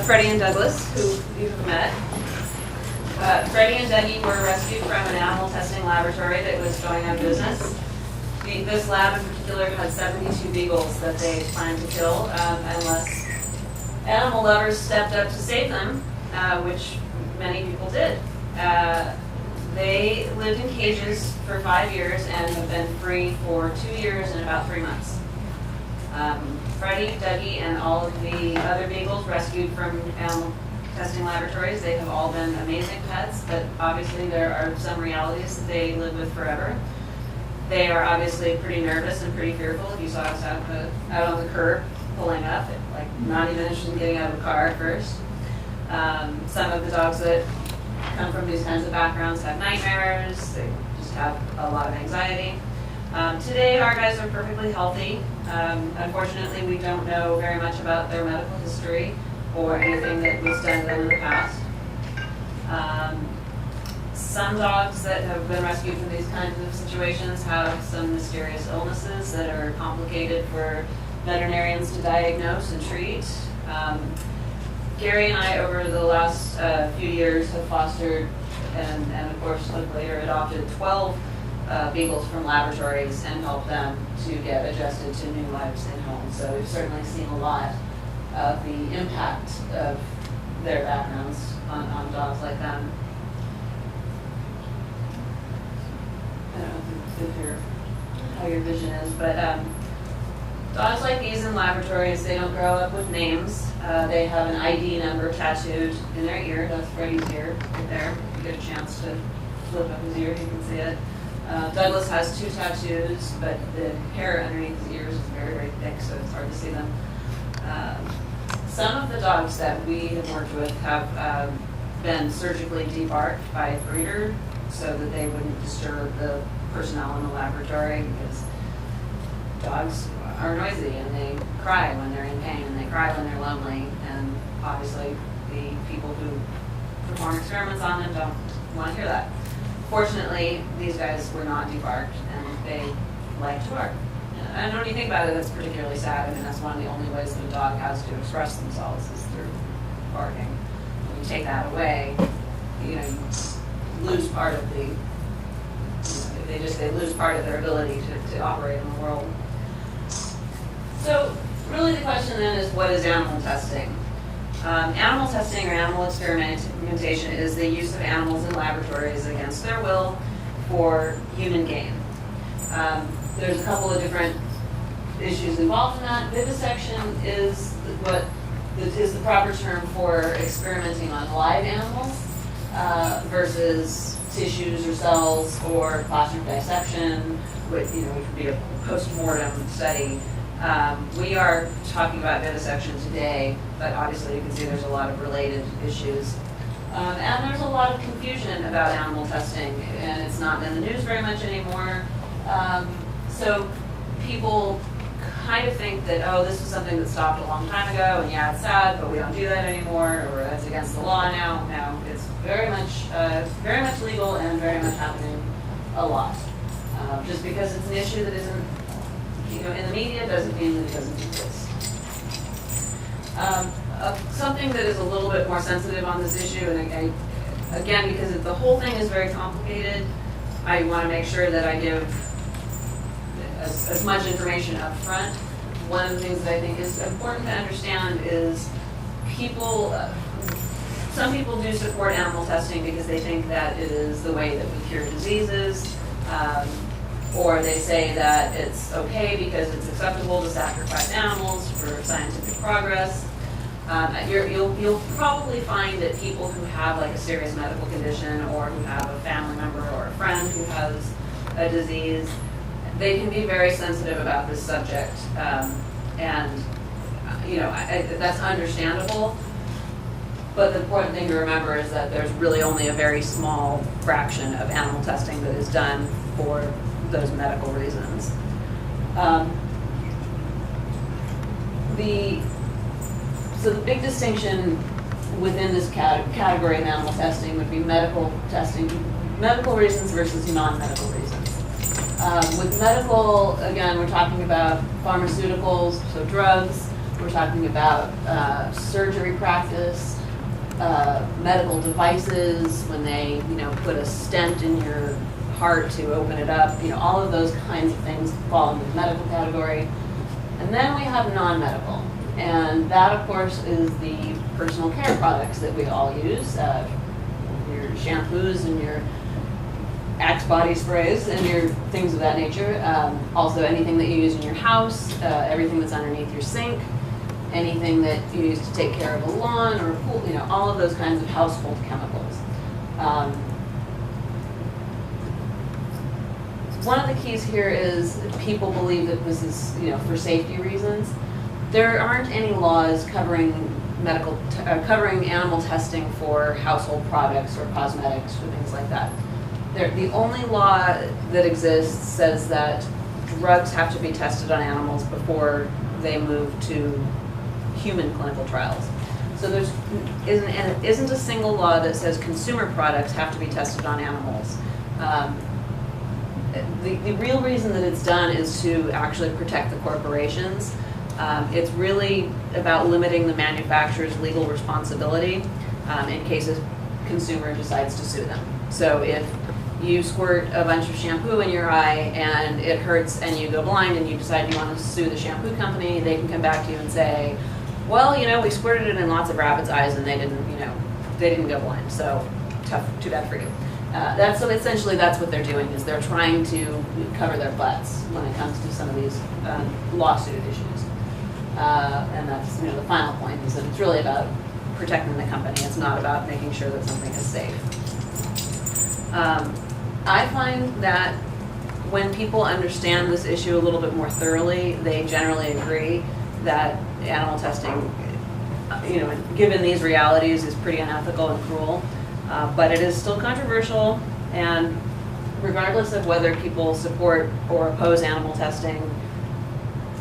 Freddie and Douglas, who you've met. Freddie and Doggy were rescued from an animal testing laboratory that was going out of business. This lab in particular had 72 beagles that they planned to kill unless animal lovers stepped up to save them, which many people did. They lived in cages for 5 years and have been free for 2 years and about 3 months. Freddie, Doggy, and all of the other beagles rescued from animal testing laboratories, they have all been amazing pets, but obviously there are some realities that they live with forever. They are obviously pretty nervous and pretty fearful. If you saw us out on the curb pulling up, like not even interested in getting out of the car at first. Some of the dogs that come from these kinds of backgrounds have nightmares. They just have a lot of anxiety. Today, our guys are perfectly healthy. Unfortunately, we don't know very much about their medical history or anything that was done to them in the past. Some dogs that have been rescued from these kinds of situations have some mysterious illnesses that are complicated for veterinarians to diagnose and treat. Gary and I, over the last few years, have fostered and of course, later adopted 12 beagles from laboratories and helped them to get adjusted to new lives in homes. So we've certainly seen a lot of the impact of their backgrounds on dogs like them. I don't know how your vision is, but dogs like these in laboratories, they don't grow up with names. They have an ID number tattooed in their ear. That's Freddie's ear right there. If you get a chance to flip up his ear, you can see it. Douglas has 2 tattoos, but the hair underneath his ears is very, very thick, so it's hard to see them. Some of the dogs that we have worked with have been surgically debarked by a breeder so that they wouldn't disturb the personnel in the laboratory, because dogs are noisy and they cry when they're in pain and they cry when they're lonely, and obviously the people who perform experiments on them don't want to hear that. Fortunately, these guys were not debarked and they like to bark. And when you think about it, that's particularly sad. I mean, that's one of the only ways that a dog has to express themselves is through barking. When you take that away, you lose part of the, they lose part of their ability to operate in the world. So really the question then is, what is animal testing? Animal testing or animal experimentation is the use of animals in laboratories against their will for human gain. There's a couple of different issues involved in that. Vivisection is what is the proper term for experimenting on live animals versus tissues or cells or plastic dissection, which would be a post-mortem study. We are talking about vivisection today, but obviously you can see there's a lot of related issues. And there's a lot of confusion about animal testing, and it's not in the news very much anymore. So people kind of think that, oh, this was something that stopped a long time ago, and yeah, it's sad, but we don't do that anymore, or it's against the law now. No, it's very much legal and very much happening a lot. Just because it's an issue that isn't in the media doesn't mean that it doesn't exist. Something that is a little bit more sensitive on this issue, and again, because the whole thing is very complicated, I want to make sure that I give as much information up front. One of the things that I think is important to understand is some people do support animal testing because they think that it is the way that we cure diseases, or they say that it's okay because it's acceptable to sacrifice animals for scientific progress. You'll probably find that people who have like a serious medical condition, or who have a family member or a friend who has a disease, they can be very sensitive about this subject, and that's understandable. But the important thing to remember is that there's really only a very small fraction of animal testing that is done for those medical reasons. So the big distinction within this category of animal testing would be medical testing, medical reasons versus non-medical reasons. With medical, again, we're talking about pharmaceuticals, so drugs, We're talking about surgery practice, medical devices, when they, put a stent in your heart to open it up. All of those kinds of things fall into the medical category. And then we have non-medical. And that, of course, is the personal care products that we all use. Your shampoos and your Axe body sprays and your things of that nature. Also anything that you use in your house, everything that's underneath your sink, anything that you use to take care of a lawn or a pool, all of those kinds of household chemicals. One of the keys here is people believe that this is, for safety reasons. There aren't any laws covering covering animal testing for household products or cosmetics or things like that. The only law that exists says that drugs have to be tested on animals before they move to human clinical trials. So there isn't a single law that says consumer products have to be tested on animals. The real reason that it's done is to actually protect the corporations. It's really about limiting the manufacturer's legal responsibility in case a consumer decides to sue them. So if you squirt a bunch of shampoo in your eye and it hurts and you go blind and you decide you want to sue the shampoo company, they can come back to you and say, well, we squirted it in lots of rabbits' eyes and they didn't go blind, so too bad for you. So essentially that's what they're doing, is they're trying to cover their butts when it comes to some of these lawsuit issues. And that's, the final point is that it's really about protecting the company. It's not about making sure that something is safe. I find that when people understand this issue a little bit more thoroughly, they generally agree that animal testing, given these realities, is pretty unethical and cruel. But it is still controversial, and regardless of whether people support or oppose animal testing,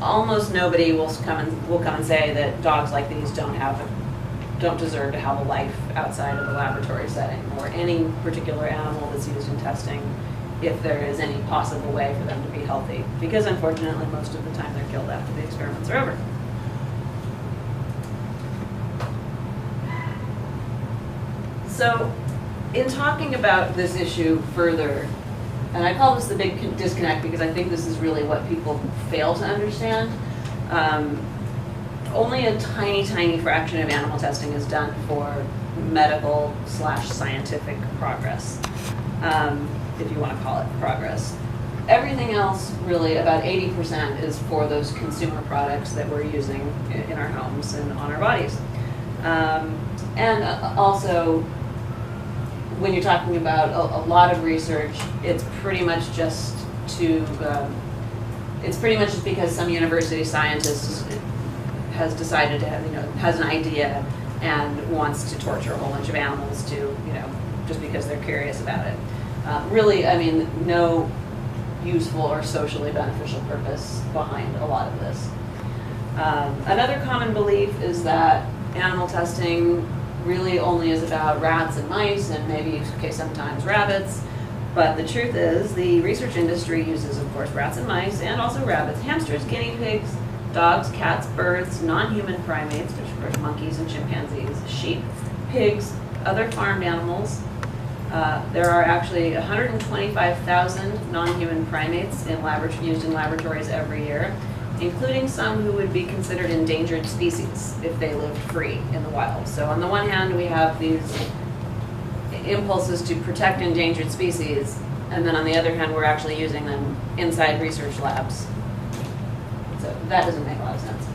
almost nobody will come and say that dogs like these don't deserve to have a life outside of a laboratory setting, or any particular animal that's used in testing, if there is any possible way for them to be healthy. Because unfortunately, most of the time they're killed after the experiments are over. So, in talking about this issue further, and I call this the big disconnect because I think this is really what people fail to understand. Only a tiny, tiny fraction of animal testing is done for medical/scientific progress, if you want to call it progress. Everything else, really, about 80% is for those consumer products that we're using in our homes and on our bodies. And also, when you're talking about a lot of research, it's pretty much just because some university scientist has decided to have, has an idea and wants to torture a whole bunch of animals just because they're curious about it. Really, no useful or socially beneficial purpose behind a lot of this. Another common belief is that animal testing really only is about rats and mice and maybe, sometimes rabbits. But the truth is, the research industry uses, of course, rats and mice, and also rabbits, hamsters, guinea pigs, dogs, cats, birds, non-human primates, which of course monkeys and chimpanzees, sheep, pigs, other farmed animals. There are actually 125,000 non-human primates used in laboratories every year, including some who would be considered endangered species if they lived free in the wild. So on the one hand, we have these impulses to protect endangered species, and then on the other hand, we're actually using them inside research labs. So that doesn't make a lot of sense.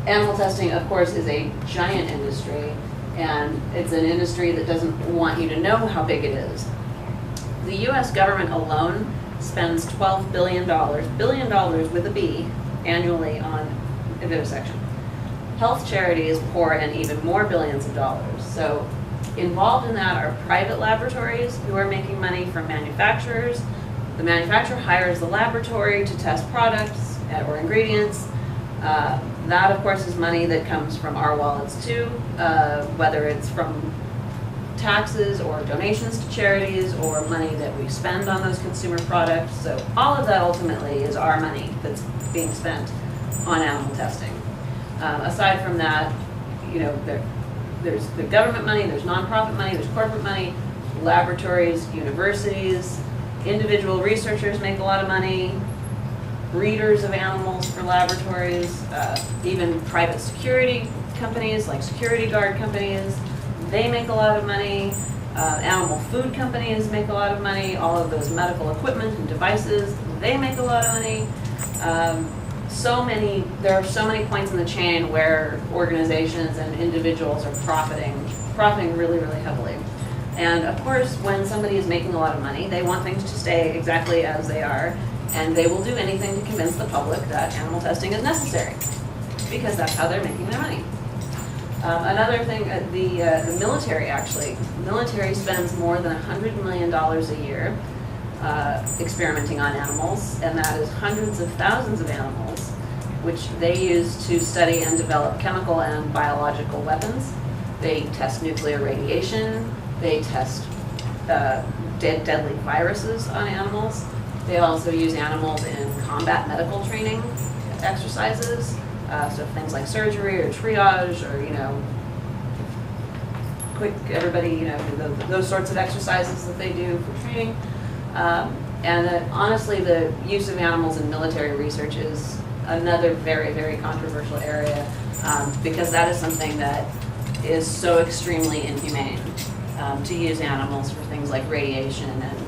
Animal testing, of course, is a giant industry, and it's an industry that doesn't want you to know how big it is. The US government alone spends $12 billion with a B, annually on vivisection. Health charities pour in even more billions of dollars. So involved in that are private laboratories who are making money from manufacturers. The manufacturer hires the laboratory to test products or ingredients. That, of course, is money that comes from our wallets too, whether it's from taxes or donations to charities or money that we spend on those consumer products. So all of that ultimately is our money that's being spent on animal testing. Aside from that, there's the government money, there's nonprofit money, there's corporate money, laboratories, universities, individual researchers make a lot of money, breeders of animals for laboratories, even private security companies like security guard companies, they make a lot of money. Animal food companies make a lot of money. All of those medical equipment and devices, they make a lot of money. There are so many points in the chain where organizations and individuals are profiting really, really heavily. And of course, when somebody is making a lot of money, they want things to stay exactly as they are, and they will do anything to convince the public that animal testing is necessary, because that's how they're making their money. Another thing, the military spends more than $100 million a year experimenting on animals, and that is hundreds of thousands of animals, which they use to study and develop chemical and biological weapons. They test nuclear radiation, they test deadly viruses on animals. They also use animals in combat medical training exercises. So things like surgery or triage or, those sorts of exercises that they do for training. And that honestly, the use of animals in military research is another very, very controversial area because that is something that is so extremely inhumane to use animals for things like radiation and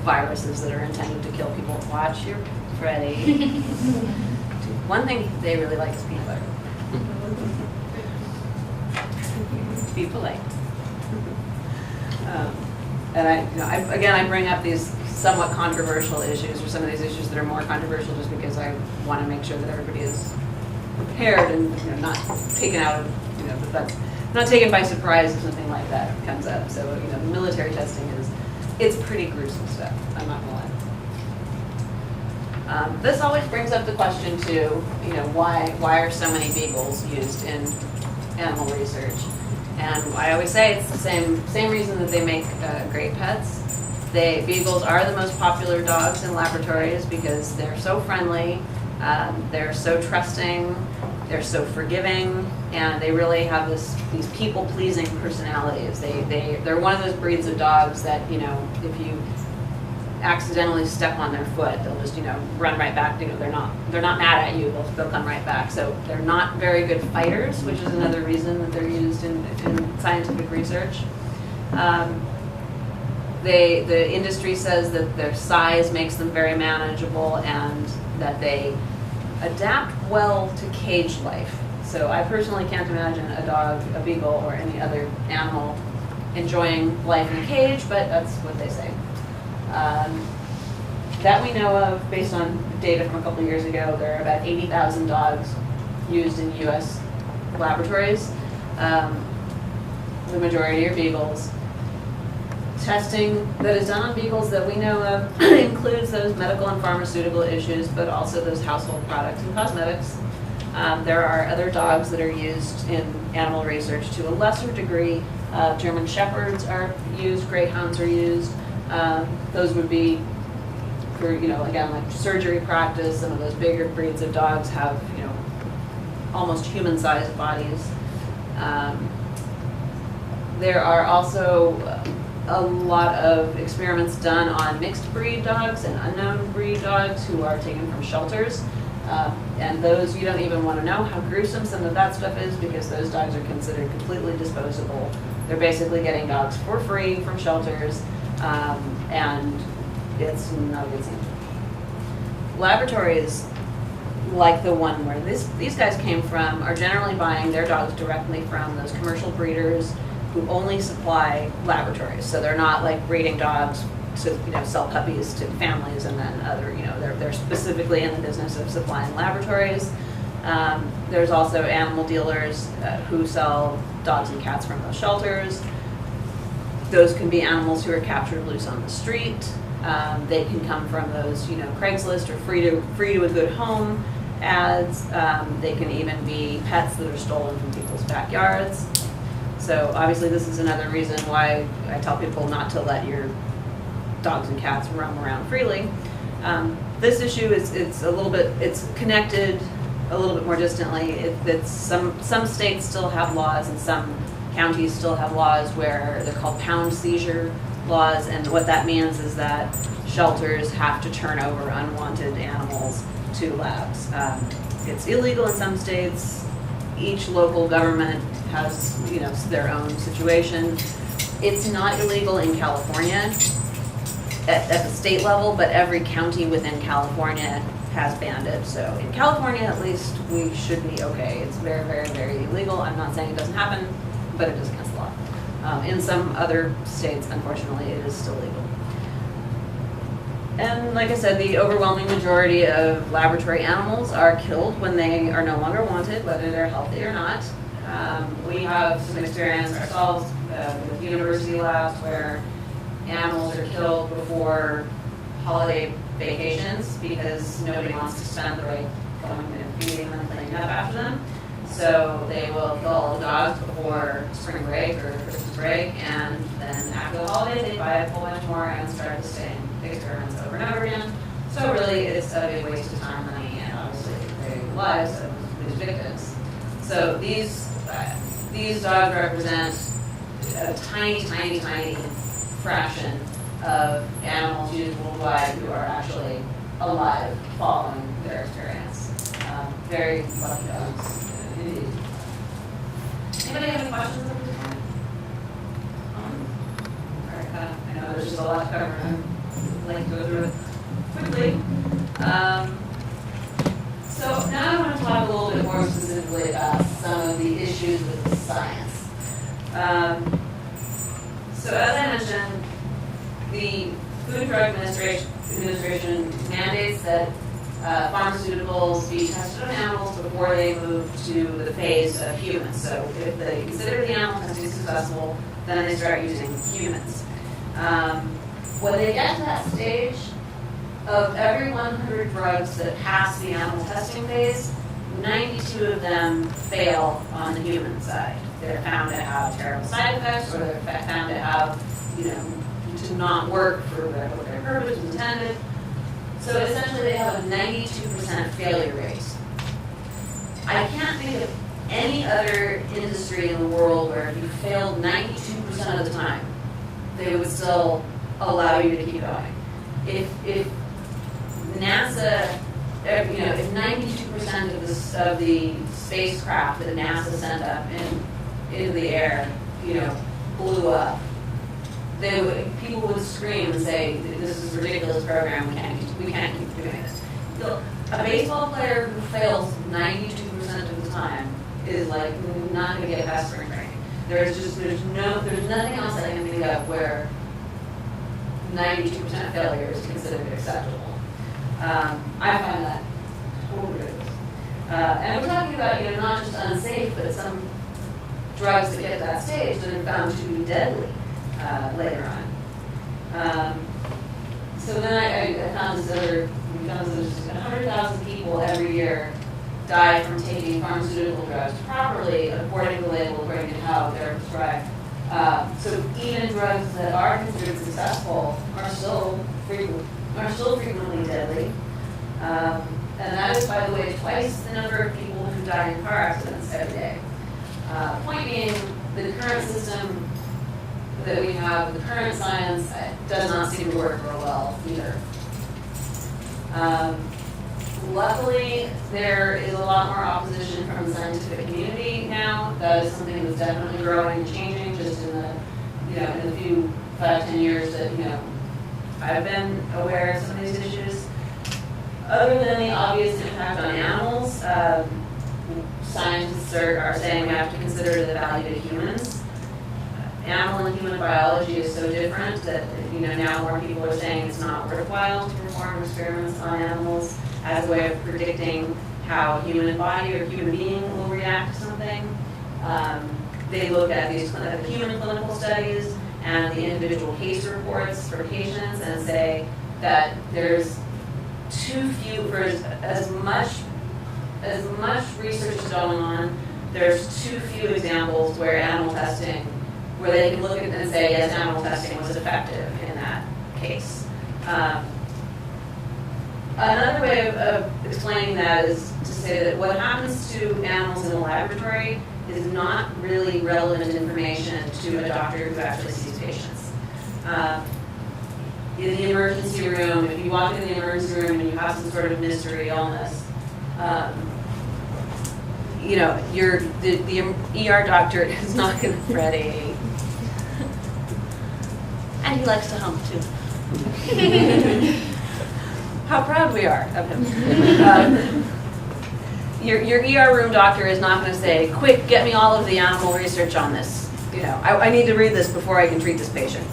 viruses that are intended to kill people. Watch your Freddy. One thing they really like is peanut butter. Be polite. And I bring up these somewhat controversial issues, or some of these issues that are more controversial, just because I want to make sure that everybody is prepared and not taken out of, that's not taken by surprise if something like that comes up. So the military testing it's pretty gruesome stuff. I'm not gonna lie. This always brings up the question too, why are so many beagles used in animal research? And I always say it's the same reason that they make great pets. Beagles are the most popular dogs in laboratories because they're so friendly, they're so trusting, they're so forgiving, and they really have these people-pleasing personalities. They're one of those breeds of dogs that if you accidentally step on their foot, they'll just run right back. They're not mad at you. They'll come right back. So they're not very good fighters, which is another reason that they're used in scientific research. The industry says that their size makes them very manageable and that they adapt well to cage life. So I personally can't imagine a dog, a beagle, or any other animal enjoying life in a cage, but that's what they say. That we know of, based on data from a couple of years ago, there are about 80,000 dogs used in U.S. laboratories. The majority are beagles. Testing that is done on beagles that we know of includes those medical and pharmaceutical issues, but also those household products and cosmetics. There are other dogs that are used in animal research to a lesser degree. German Shepherds are used, Greyhounds are used. Those would be for, again, like surgery practice. Some of those bigger breeds of dogs have, almost human-sized bodies. There are also a lot of experiments done on mixed breed dogs and unknown breed dogs who are taken from shelters. And those, you don't even want to know how gruesome some of that stuff is because those dogs are considered completely disposable. They're basically getting dogs for free from shelters. And it's not a good scene. Laboratories like the one where these guys came from are generally buying their dogs directly from those commercial breeders who only supply laboratories. So they're not like breeding dogs to sell puppies to families and then other, they're specifically in the business of supplying laboratories. There's also animal dealers who sell dogs and cats from those shelters. Those can be animals who are captured loose on the street. They can come from those, Craigslist or free to a good home ads. They can even be pets that are stolen from people's backyards. So obviously this is another reason why I tell people not to let your dogs and cats roam around freely. This issue it's a little bit, it's connected a little bit more distantly. It's some states still have laws and some counties still have laws where they're called pound seizure laws, and what that means is that shelters have to turn over unwanted animals to labs. It's illegal in some states. Each local government has, their own situation. It's not illegal in California at the state level, but every county within California has banned it. So in California, at least, we should be okay. It's very, very, very illegal. I'm not saying it doesn't happen, but it is against the law. In some other states, unfortunately, it is still legal. And like I said, the overwhelming majority of laboratory animals are killed when they are no longer wanted, whether they're healthy or not. We have some experience ourselves with university labs where animals are killed before holiday vacations because nobody wants to spend the break going and feeding them, cleaning up after them. So they will kill all the dogs before spring break or Christmas break, and then after the holidays they buy a whole bunch more and start the same experiments over and over again. So really it's a big waste of time, money, and obviously the lives of these victims. So these dogs represent a tiny, tiny, tiny fraction of animals used worldwide who are actually alive following their experience. Very lucky dogs. Indeed. Anybody have any questions over the time? Alright, I know there's just a lot to cover. I'd like to go through it quickly. So now I want to talk a little bit more specifically about some of the issues with the science. So as I mentioned, the Food and Drug Administration mandates that pharmaceuticals be tested on animals before they move to the phase of humans. So if they consider the animal testing successful, then they start using humans. When they get to that stage, of every 100 drugs that pass the animal testing phase, 92 of them fail on the human side. They're found to have terrible side effects, or they're found to have, to not work for what their purpose was intended. So essentially they have a 92% failure rate. I can't think of any other industry in the world where if you failed 92% of the time, they would still allow you to keep going. If NASA, if 92% of the spacecraft that NASA sent up into the air, blew up, people would scream and say, "This is a ridiculous program. We can't keep doing this." A baseball player who fails 92% of the time is like not going to get past spring training. There's nothing else I can think of where 92% failure is considered acceptable. I find that totally ridiculous. And we're talking about not just unsafe, but some drugs that get to that stage that are found to be deadly later on. So then I found this other, there's 100,000 people every year die from taking pharmaceutical drugs properly, according to the label, according to how they're prescribed. So even drugs that are considered successful are still frequently deadly. And that is, by the way, twice the number of people who die in car accidents every day. Point being, the current system that we have, the current science, does not seem to work real well either. Luckily, there is a lot more opposition from the scientific community now. That is something that's definitely growing and changing just in the few 5-10 years that I've been aware of some of these issues. Other than the obvious impact on animals, scientists are saying we have to consider the value to humans. Animal and human biology is so different that now more people are saying it's not worthwhile to perform experiments on animals as a way of predicting how a human body or human being will react to something. They look at these human clinical studies and the individual case reports for patients and say that there's too few, for as much research is going on, there's too few examples where where they can look at it and say, yes, animal testing was effective in that case. another way of explaining that is to say that what happens to animals in a laboratory is not really relevant information to a doctor who actually sees patients. In the emergency room, if you walk in the emergency room and you have some sort of mystery illness, you know, the ER doctor is not going to Freddie. And he likes to hump too. How proud we are of him. Your ER room doctor is not going to say, quick, get me all of the animal research on this. You know, I need to read this before I can treat this patient.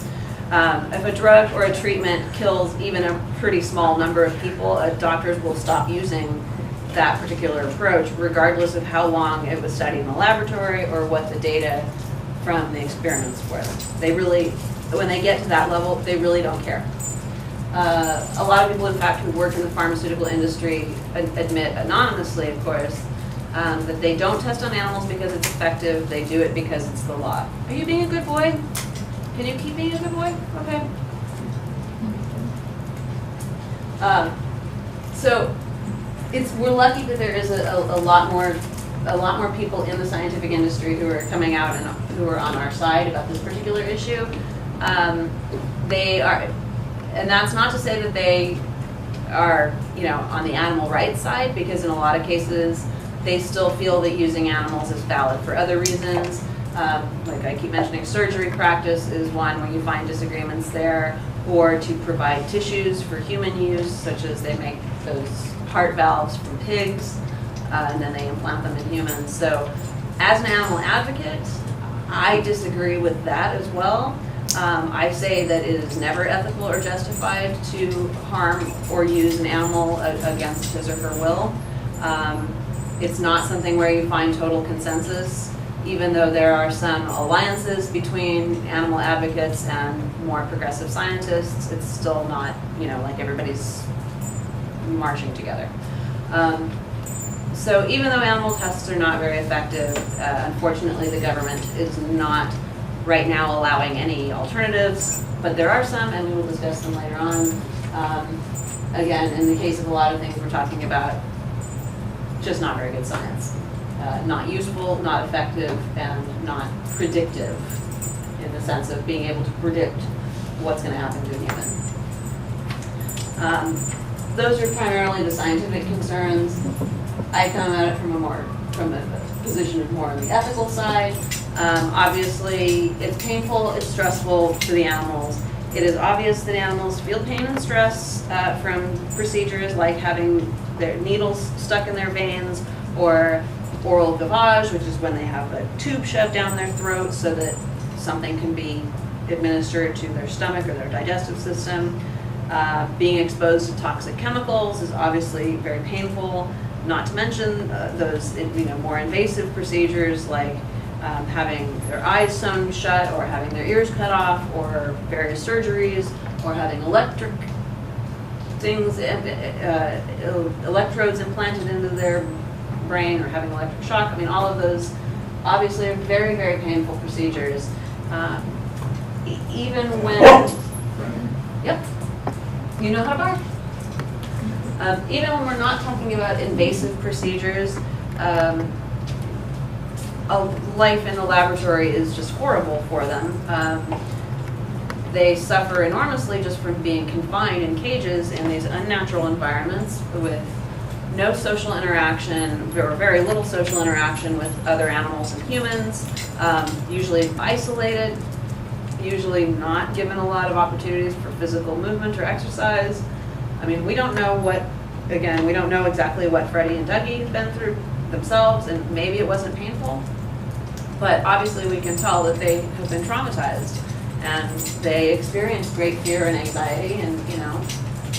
If a drug or a treatment kills even a pretty small number of people, doctors will stop using that particular approach, regardless of how long it was studied in the laboratory or what the data from the experiments were. They really, when they get to that level, they really don't care. A lot of people, in fact, who work in the pharmaceutical industry admit anonymously, of course, that they don't test on animals because it's effective. They do it because it's the law. Are you being a good boy? Can you keep being a good boy? Okay. So we're lucky that there is a lot more people in the scientific industry who are coming out and who are on our side about this particular issue. They are. And that's not to say that they are, you know, on the animal rights side, because in a lot of cases, they still feel that using animals is valid for other reasons. Like I keep mentioning, surgery practice is one where you find disagreements there, or to provide tissues for human use, such as they make those heart valves from pigs, and then they implant them in humans. So as an animal advocate, I disagree with that as well. I say that it is never ethical or justified to harm or use an animal against his or her will. It's not something where you find total consensus, even though there are some alliances between animal advocates and more progressive scientists. It's still not, you know, like everybody's marching together. So even though animal tests are not very effective, unfortunately the government is not right now allowing any alternatives, but there are some, and we will discuss them later on. Again, in the case of a lot of things we're talking about, just not very good science. Not useful, not effective, and not predictive in the sense of being able to predict what's going to happen to a human. Those are primarily the scientific concerns. I come at it from a position of more on the ethical side. Obviously, it's painful, it's stressful to the animals. It is obvious that animals feel pain and stress from procedures like having their needles stuck in their veins, or oral gavage, which is when they have a tube shoved down their throat so that something can be administered to their stomach or their digestive system. Being exposed to toxic chemicals is obviously very painful, not to mention those more invasive procedures like having their eyes sewn shut, or having their ears cut off, or various surgeries, or having electric things, electrodes implanted into their brain, or having electric shock. I mean, all of those obviously are very, very painful procedures. Even when, yep, you know how to bark. Even when we're not talking about invasive procedures, life in the laboratory is just horrible for them. They suffer enormously just from being confined in cages in these unnatural environments with no social interaction, or very little social interaction with other animals and humans, usually isolated, usually not given a lot of opportunities for physical movement or exercise. I mean, we don't know we don't know exactly what Freddie and Doggy have been through themselves, and maybe it wasn't painful, but obviously we can tell that they have been traumatized, and they experience great fear and anxiety, and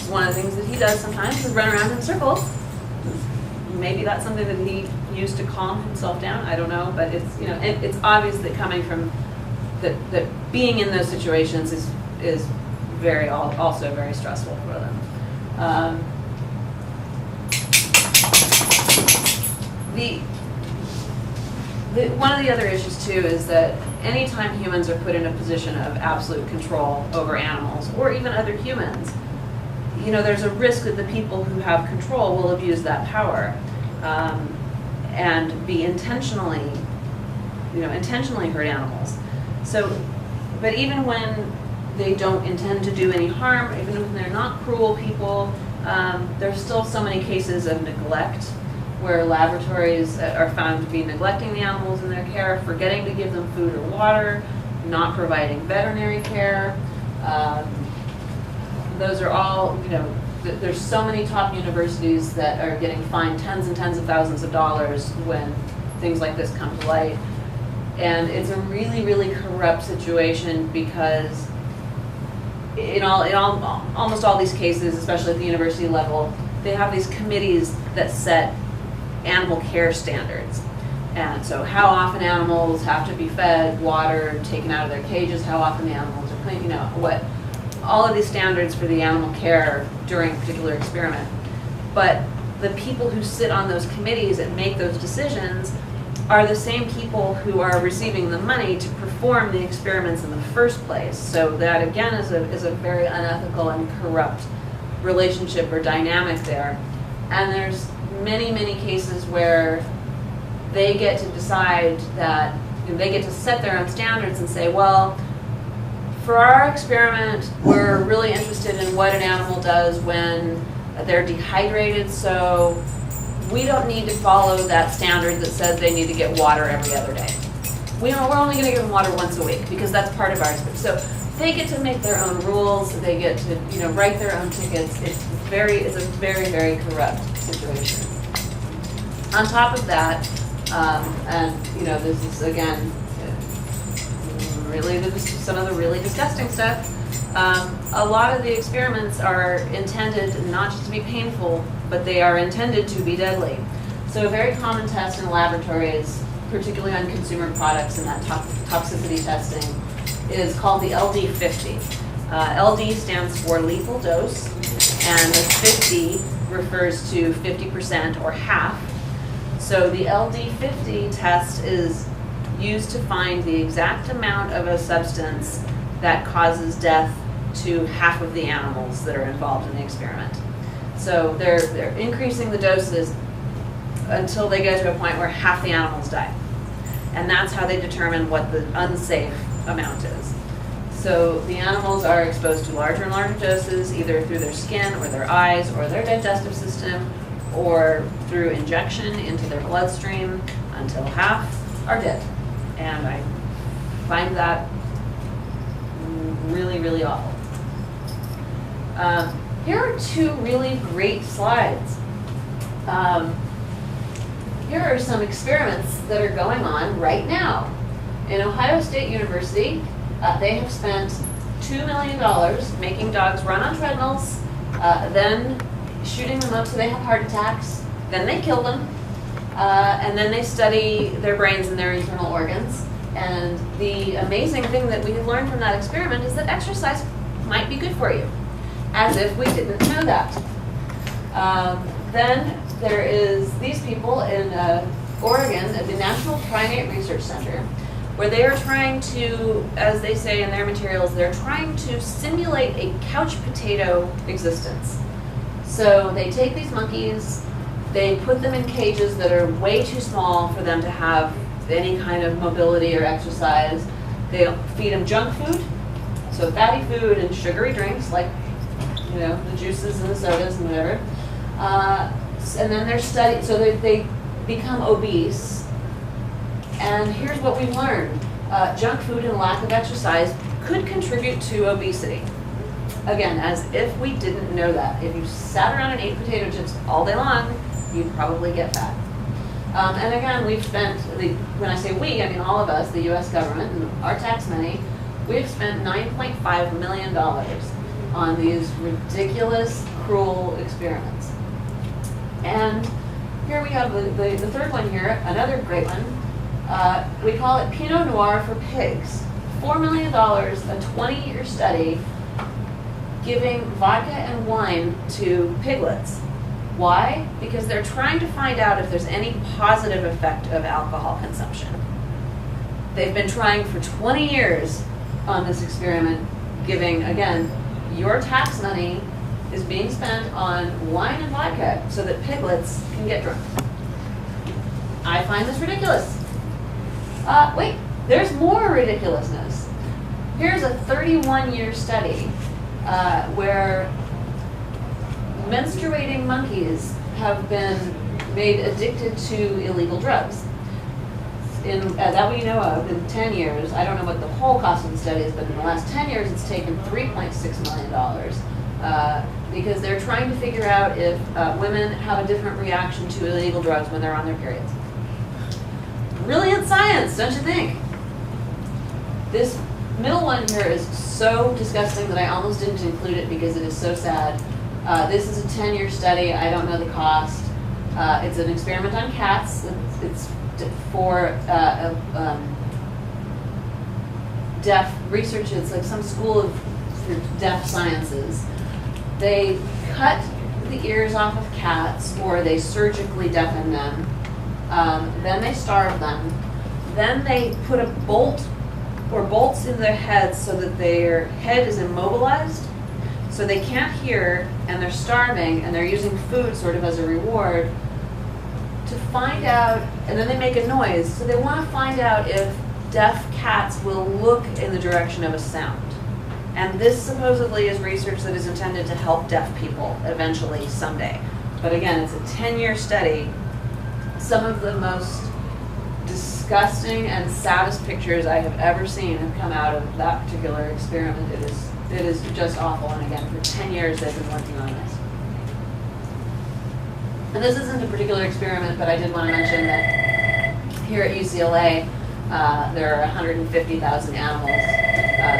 one of the things that he does sometimes is run around in circles. Maybe that's something that he used to calm himself down, I don't know, but it's it's obvious that coming from that being in those situations is also very stressful for them. One of the other issues too is that anytime humans are put in a position of absolute control over animals, or even other humans, there's a risk that the people who have control will abuse that power and be intentionally hurt animals. So, but even when they don't intend to do any harm, even when they're not cruel people, there's still so many cases of neglect where laboratories are found to be neglecting the animals in their care, forgetting to give them food or water, not providing veterinary care. Those are all, there's so many top universities that are getting fined tens and tens of thousands of dollars when things like this come to light. And it's a really, really corrupt situation because in almost all these cases, especially at the university level, they have these committees that set animal care standards. And so how often animals have to be fed, watered, taken out of their cages, how often the animals are cleaned, all of these standards for the animal care during a particular experiment. But the people who sit on those committees and make those decisions are the same people who are receiving the money to perform the experiments in the first place. So that again is a very unethical and corrupt relationship or dynamic there. And there's many, many cases where they get to decide that, they get to set their own standards and say, well, for our experiment, we're really interested in what an animal does when they're dehydrated, so we don't need to follow that standard that says they need to get water every other day. We're only going to give them water once a week because that's part of our experiment. So they get to make their own rules. They get to write their own tickets. It's a very, very corrupt situation. On top of that, and this is again really some of the really disgusting stuff. A lot of the experiments are intended not just to be painful, but they are intended to be deadly. So a very common test in laboratories, particularly on consumer products and that toxicity testing, is called the LD50. LD stands for lethal dose, and the 50 refers to 50% or half. So the LD50 test is used to find the exact amount of a substance that causes death to half of the animals that are involved in the experiment. So they're increasing the doses until they get to a point where half the animals die. And that's how they determine what the unsafe amount is. So the animals are exposed to larger and larger doses, either through their skin or their eyes or their digestive system, or through injection into their bloodstream until half are dead. And I find that really, really awful. Here are two really great slides. Here are some experiments that are going on right now. In Ohio State University, they have spent $2 million making dogs run on treadmills, then shooting them up so they have heart attacks, then they kill them, and then they study their brains and their internal organs. And the amazing thing that we learned from that experiment is that exercise might be good for you, as if we didn't know that. Then there is these people in Oregon at the National Primate Research Center, where they are trying to, as they say in their materials, they're trying to simulate a couch potato existence. So they take these monkeys, they put them in cages that are way too small for them to have any kind of mobility or exercise. They feed them junk food, so fatty food and sugary drinks like the juices and the sodas and whatever. And then they're studied, so they become obese. And here's what we've learned. Junk food and lack of exercise could contribute to obesity. Again, as if we didn't know that. If you sat around and ate potato chips all day long, you'd probably get fat. And again, we've spent, when I say we, I mean all of us, the U.S. government, and our tax money, we've spent $9.5 million on these ridiculous, cruel experiments. And here we have the third one here, another great one. We call it Pinot Noir for pigs. $4 million, a 20-year study giving vodka and wine to piglets. Why? Because they're trying to find out if there's any positive effect of alcohol consumption. They've been trying for 20 years on this experiment, giving, again, your tax money is being spent on wine and vodka so that piglets can get drunk. I find this ridiculous. Wait, there's more ridiculousness. Here's a 31-year study where menstruating monkeys have been made addicted to illegal drugs. That we know of, in 10 years, I don't know what the whole cost of the study is, but in the last 10 years it's taken $3.6 million because they're trying to figure out if women have a different reaction to illegal drugs when they're on their periods. Brilliant science, don't you think? This middle one here is so disgusting that I almost didn't include it because it is so sad. This is a 10-year study. I don't know the cost. It's an experiment on cats. It's for deaf research. It's like some school for deaf sciences. They cut the ears off of cats, or they surgically deafen them. Then they starve them. Then they put a bolt or bolts in their heads so that their head is immobilized, so they can't hear, and they're starving, and they're using food sort of as a reward to find out, and then they make a noise. So they want to find out if deaf cats will look in the direction of a sound. And this supposedly is research that is intended to help deaf people eventually someday. But again, it's a 10-year study. Some of the most disgusting and saddest pictures I have ever seen have come out of that particular experiment. It is just awful. And again, for 10 years they've been working on this. And this isn't a particular experiment, but I did want to mention that here at UCLA, there are 150,000 animals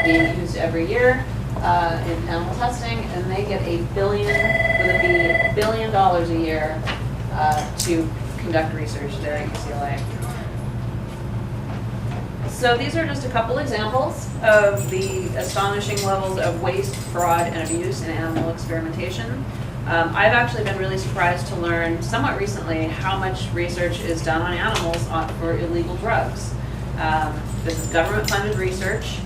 being used every year in animal testing, and they get $1 billion a year to conduct research there at UCLA. So these are just a couple examples of the astonishing levels of waste, fraud, and abuse in animal experimentation. I've actually been really surprised to learn somewhat recently how much research is done on animals for illegal drugs. This is government-funded research.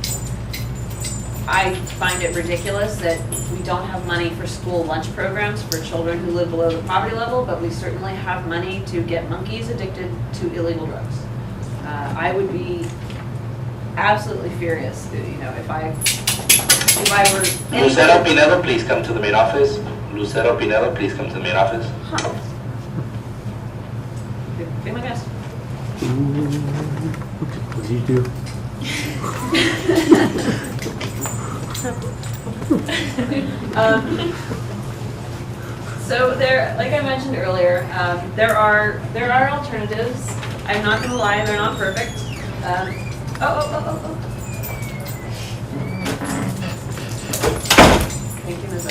I find it ridiculous that we don't have money for school lunch programs for children who live below the poverty level, but we certainly have money to get monkeys addicted to illegal drugs. I would be absolutely furious, if I were... Lucero Pinello, please come to the main office. Lucero Pinello, please come to the main office. Huh. Do my best. What do you do? So there, like I mentioned earlier, there are alternatives. I'm not going to lie, they're not perfect. Thank you, Ms.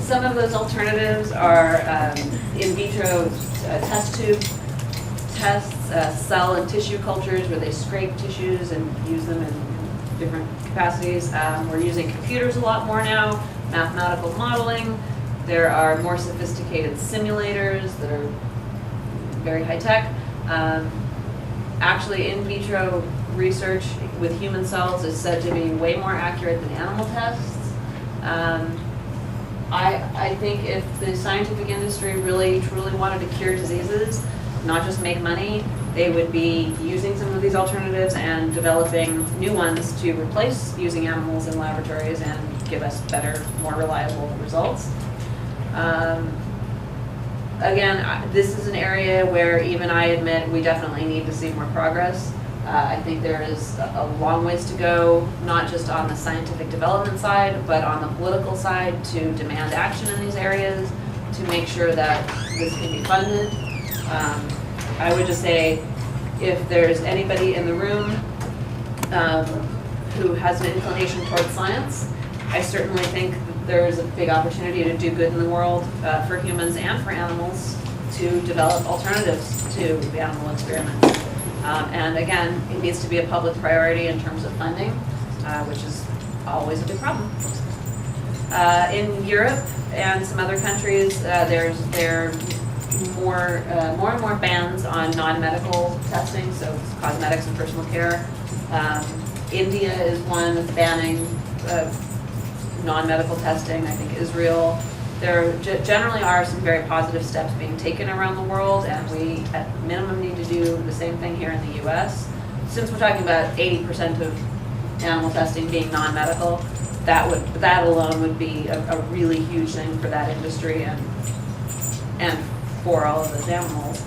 Some of those alternatives are in vitro test tube tests, cell and tissue cultures where they scrape tissues and use them in different capacities. We're using computers a lot more now, mathematical modeling. There are more sophisticated simulators that are very high tech. Actually, in vitro research with human cells is said to be way more accurate than animal tests. I think if the scientific industry really truly wanted to cure diseases, not just make money, they would be using some of these alternatives and developing new ones to replace using animals in laboratories and give us better, more reliable results. Again, this is an area where even I admit we definitely need to see more progress. I think there is a long ways to go, not just on the scientific development side, but on the political side to demand action in these areas, to make sure that this can be funded. I would just say, if there's anybody in the room who has an inclination towards science, I certainly think that there's a big opportunity to do good in the world for humans and for animals to develop alternatives to the animal experiments. And again, it needs to be a public priority in terms of funding, which is always a big problem. In Europe and some other countries, there are more and more bans on non-medical testing, so cosmetics and personal care. India is one that's banning non-medical testing. I think Israel, there generally are some very positive steps being taken around the world, and we at minimum need to do the same thing here in the US. Since we're talking about 80% of animal testing being non-medical, that alone would be a really huge thing for that industry and for all of those animals.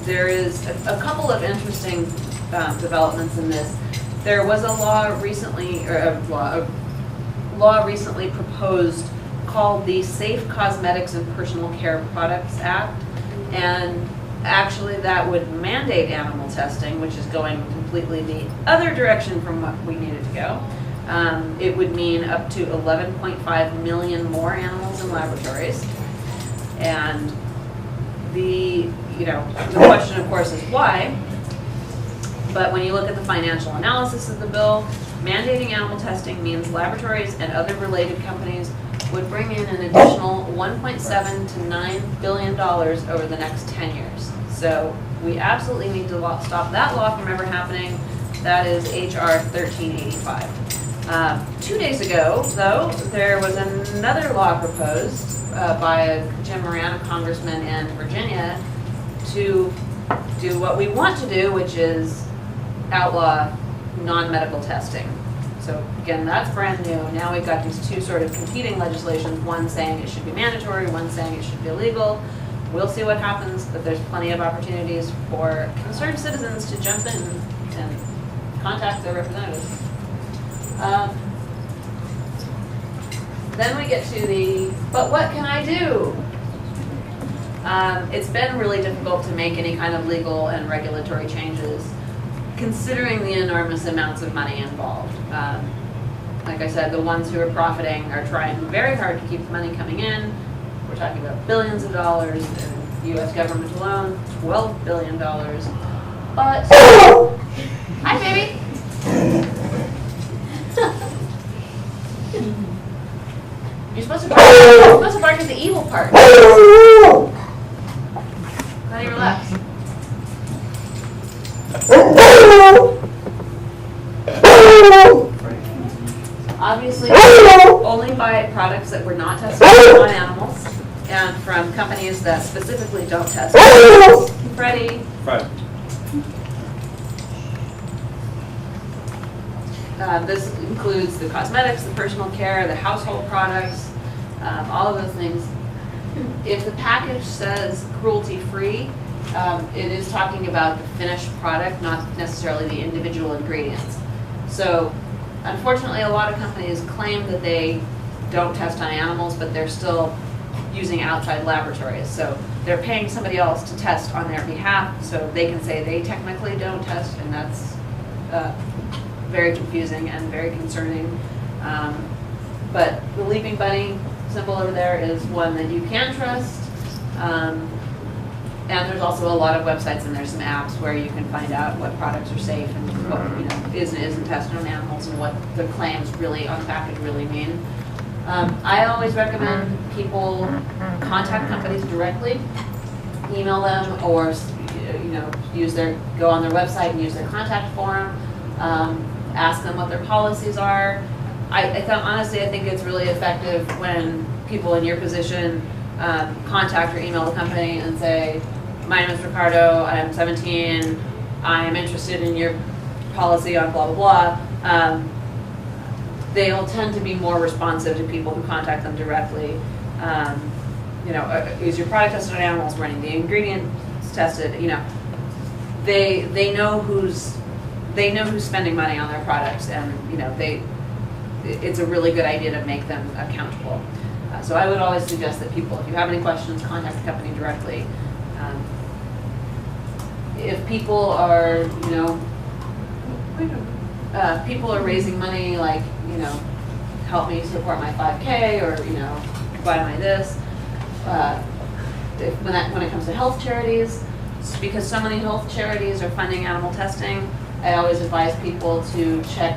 There is a couple of interesting developments in this. There was a law recently, proposed called the Safe Cosmetics and Personal Care Products Act, and actually that would mandate animal testing, which is going completely the other direction from what we needed to go. It would mean up to 11.5 million more animals in laboratories, and the question of course is why. But when you look at the financial analysis of the bill, mandating animal testing means laboratories and other related companies would bring in an additional $1.7 to $9 billion over the next 10 years. So we absolutely need to stop that law from ever happening. That is H.R. 1385. 2 days ago, though, there was another law proposed by a Jim Moran, a congressman in Virginia, to do what we want to do, which is outlaw non-medical testing. So again, that's brand new. Now we've got these two sort of competing legislations, one saying it should be mandatory, one saying it should be illegal. We'll see what happens, but there's plenty of opportunities for concerned citizens to jump in and contact their representatives. Then we get to but what can I do? It's been really difficult to make any kind of legal and regulatory changes considering the enormous amounts of money involved. Like I said, the ones who are profiting are trying very hard to keep the money coming in. We're talking about billions of dollars in the U.S. government alone, $12 billion. But, hi baby. You're supposed to bark at the evil part. How do you relax? Obviously, only buy products that were not tested on animals, and from companies that specifically don't test animals. Freddie. Right. This includes the cosmetics, the personal care, the household products, all of those things. If the package says cruelty-free, it is talking about the finished product, not necessarily the individual ingredients. So, unfortunately, a lot of companies claim that they don't test on animals, but they're still using outside laboratories. So they're paying somebody else to test on their behalf, so they can say they technically don't test, and that's very confusing and very concerning. But the Leaping Bunny symbol over there is one that you can trust. And there's also a lot of websites and there's some apps where you can find out what products are safe and what is and isn't tested on animals and what the claims really on the package really mean. I always recommend people contact companies directly, email them, or go on their website and use their contact form. Ask them what their policies are. I think it's really effective when people in your position contact or email the company and say, my name is Ricardo, I'm 17, I'm interested in your policy on blah, blah, blah. They'll tend to be more responsive to people who contact them directly. Is your product tested on animals, running the ingredients tested, they know who's spending money on their products, and it's a really good idea to make them accountable. So I would always suggest that people, if you have any questions, contact the company directly. If people are, raising money, like, help me support my 5K, or, buy my this. When it comes to health charities, because so many health charities are funding animal testing, I always advise people to check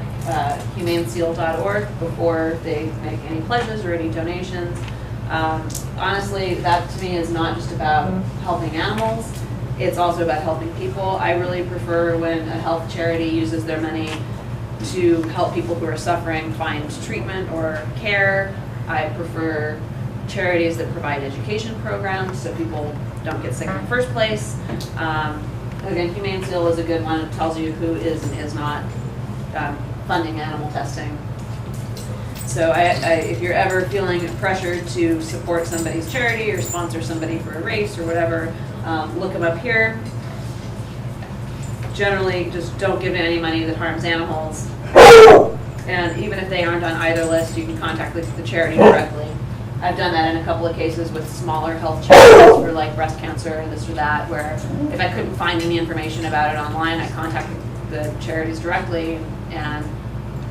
humaneseal.org before they make any pledges or any donations. Honestly, that to me is not just about helping animals, it's also about helping people. I really prefer when a health charity uses their money to help people who are suffering find treatment or care. I prefer charities that provide education programs so people don't get sick in the first place. Again, Humane Seal is a good one. It tells you who is and is not funding animal testing. So if you're ever feeling pressured to support somebody's charity or sponsor somebody for a race or whatever, look them up here. Generally, just don't give any money that harms animals. And even if they aren't on either list, you can contact the charity directly. I've done that in a couple of cases with smaller health charities for like breast cancer and this or that, where if I couldn't find any information about it online, I contacted the charities directly. And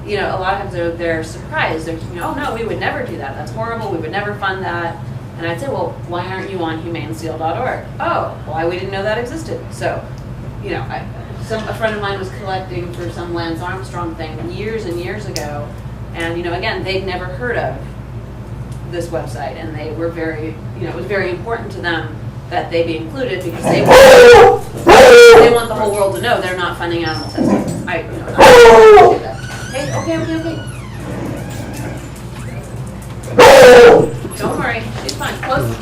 you know, a lot of times they're surprised. They're, you know, oh no, we would never do that. That's horrible. We would never fund that. And I'd say, well, why aren't you on humaneseal.org? Oh, why we didn't know that existed. So, you know, a friend of mine was collecting for some Lance Armstrong thing years and years ago, and you know, again, they'd never heard of this website, and they were very, you know, it was very important to them that they be included because they want the whole world to know they're not funding animal testing. I do that. Okay. Don't worry, she's fine. Close.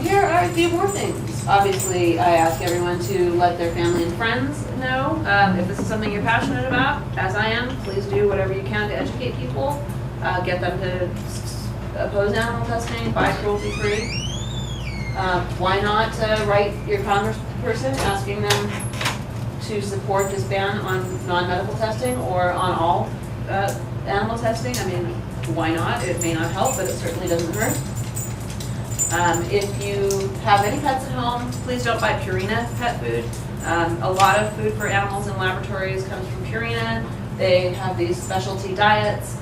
Here are a few more things. Obviously, I ask everyone to let their family and friends know. If this is something you're passionate about, as I am, please do whatever you can to educate people. Get them to oppose animal testing, buy cruelty-free. Why not write your congressperson asking them to support this ban on non-medical testing or on all animal testing? I mean, why not? It may not help, but it certainly doesn't hurt. If you have any pets at home, please don't buy Purina pet food. A lot of food for animals in laboratories comes from Purina. They have these specialty diets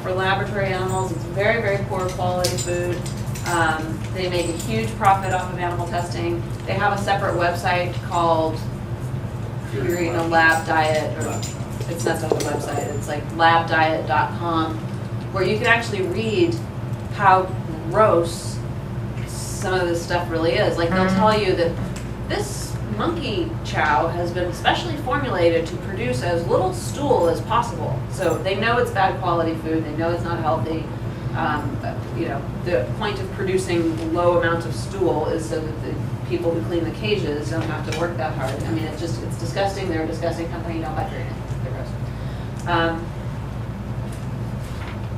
for laboratory animals. It's very, very poor quality food. They make a huge profit off of animal testing. They have a separate website called Purina Lab Diet, or it's not on the website, it's like labdiet.com, where you can actually read how gross some of this stuff really is. Like they'll tell you that this monkey chow has been specially formulated to produce as little stool as possible. So they know it's bad quality food, they know it's not healthy. You know, the point of producing low amounts of stool is so that the people who clean the cages don't have to work that hard. I mean, it's disgusting. They're a disgusting company. Don't buy Purina. They're gross.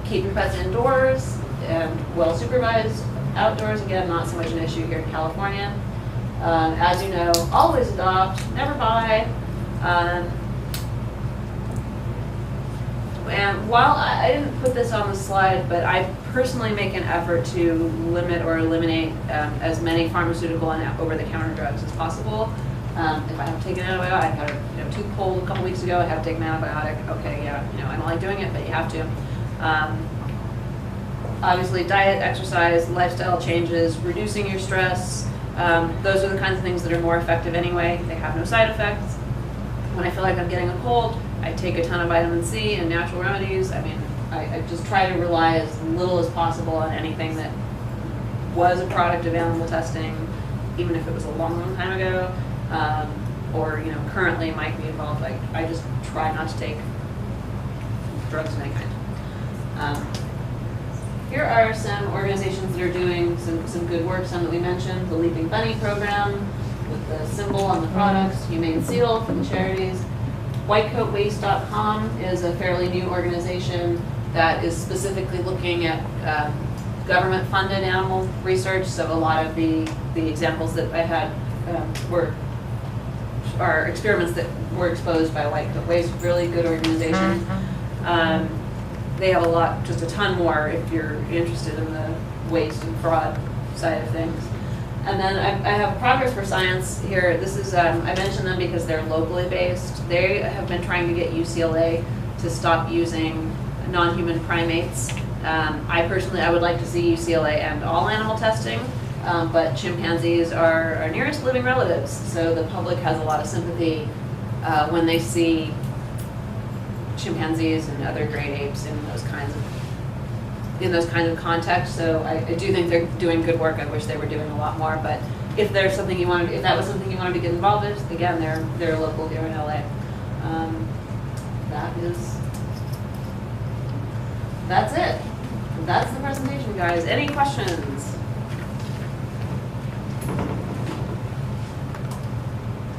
Keep your pets indoors, well supervised. Outdoors, again, not so much an issue here in California. As you know, always adopt, never buy. And while I didn't put this on the slide, but I personally make an effort to limit or eliminate as many pharmaceutical and over-the-counter drugs as possible. If I have to take an antibiotic, I had a tooth pulled a couple weeks ago, I have to take an antibiotic. Okay, yeah, you know, I don't like doing it, but you have to. Obviously, diet, exercise, lifestyle changes, reducing your stress, those are the kinds of things that are more effective anyway. They have no side effects. When I feel like I'm getting a cold, I take a ton of vitamin C and natural remedies. I mean, I just try to rely as little as possible on anything that was a product of animal testing, even if it was a long, long time ago, or you know, currently might be involved. Like, I just try not to take drugs of any kind. Here are some organizations that are doing some good work, some that we mentioned. The Leaping Bunny program with the symbol on the products, Humane Seal for the charities. Whitecoatwaste.com is a fairly new organization that is specifically looking at government-funded animal research. So a lot of the examples that I had are experiments that were exposed by Whitecoat Waste, really good organization. They have just a ton more if you're interested in the waste and fraud side of things. And then I have Progress for Science here. This is, I mention them because they're locally based. They have been trying to get UCLA to stop using non-human primates. I would like to see UCLA end all animal testing, but chimpanzees are our nearest living relatives. So the public has a lot of sympathy when they see chimpanzees and other great apes in those kinds of contexts. So I do think they're doing good work. I wish they were doing a lot more. But if there's something you want, if that was something you wanted to get involved in, again, they're local here in LA. That's it. That's the presentation, guys. Any questions?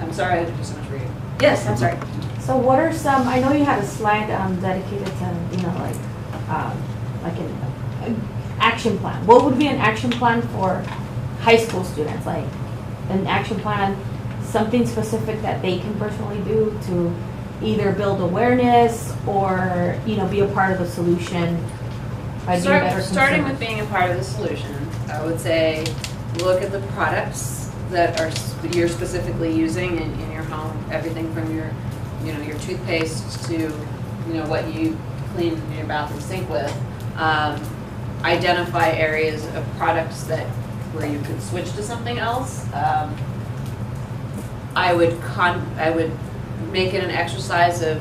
I'm sorry I had to do so much reading. Yes, I'm sorry. So what are some, I know you had a slide dedicated to, like an action plan. What would be an action plan for high school students? Like an action plan, something specific that they can personally do to either build awareness or, be a part of the solution by being better Starting consumers? with being a part of the solution, I would say look at the products that you're specifically using in your home. Everything from your toothpaste to what you clean your bathroom sink with. Identify areas of products where you could switch to something else. I would make it an exercise of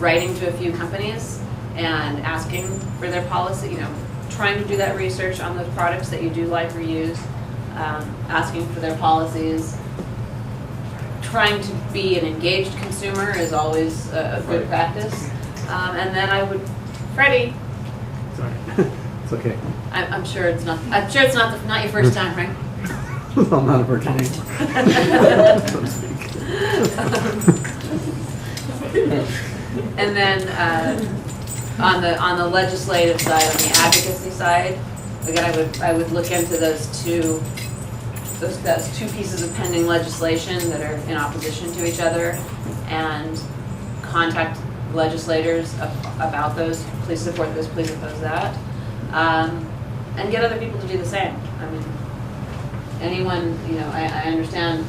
writing to a few companies and asking for their policy, trying to do that research on the products that you do like or use, asking for their policies. Trying to be an engaged consumer is always a good practice. And then I would, Freddie. Sorry, it's okay. I'm sure it's not your first time, right? I'm not a virgin anymore, so to speak. And then on the legislative side, on the advocacy side, again, I would look into those two pieces of pending legislation that are in opposition to each other, and contact legislators about those. Please support this. Please oppose that, and get other people to do the same. I mean, anyone. I understand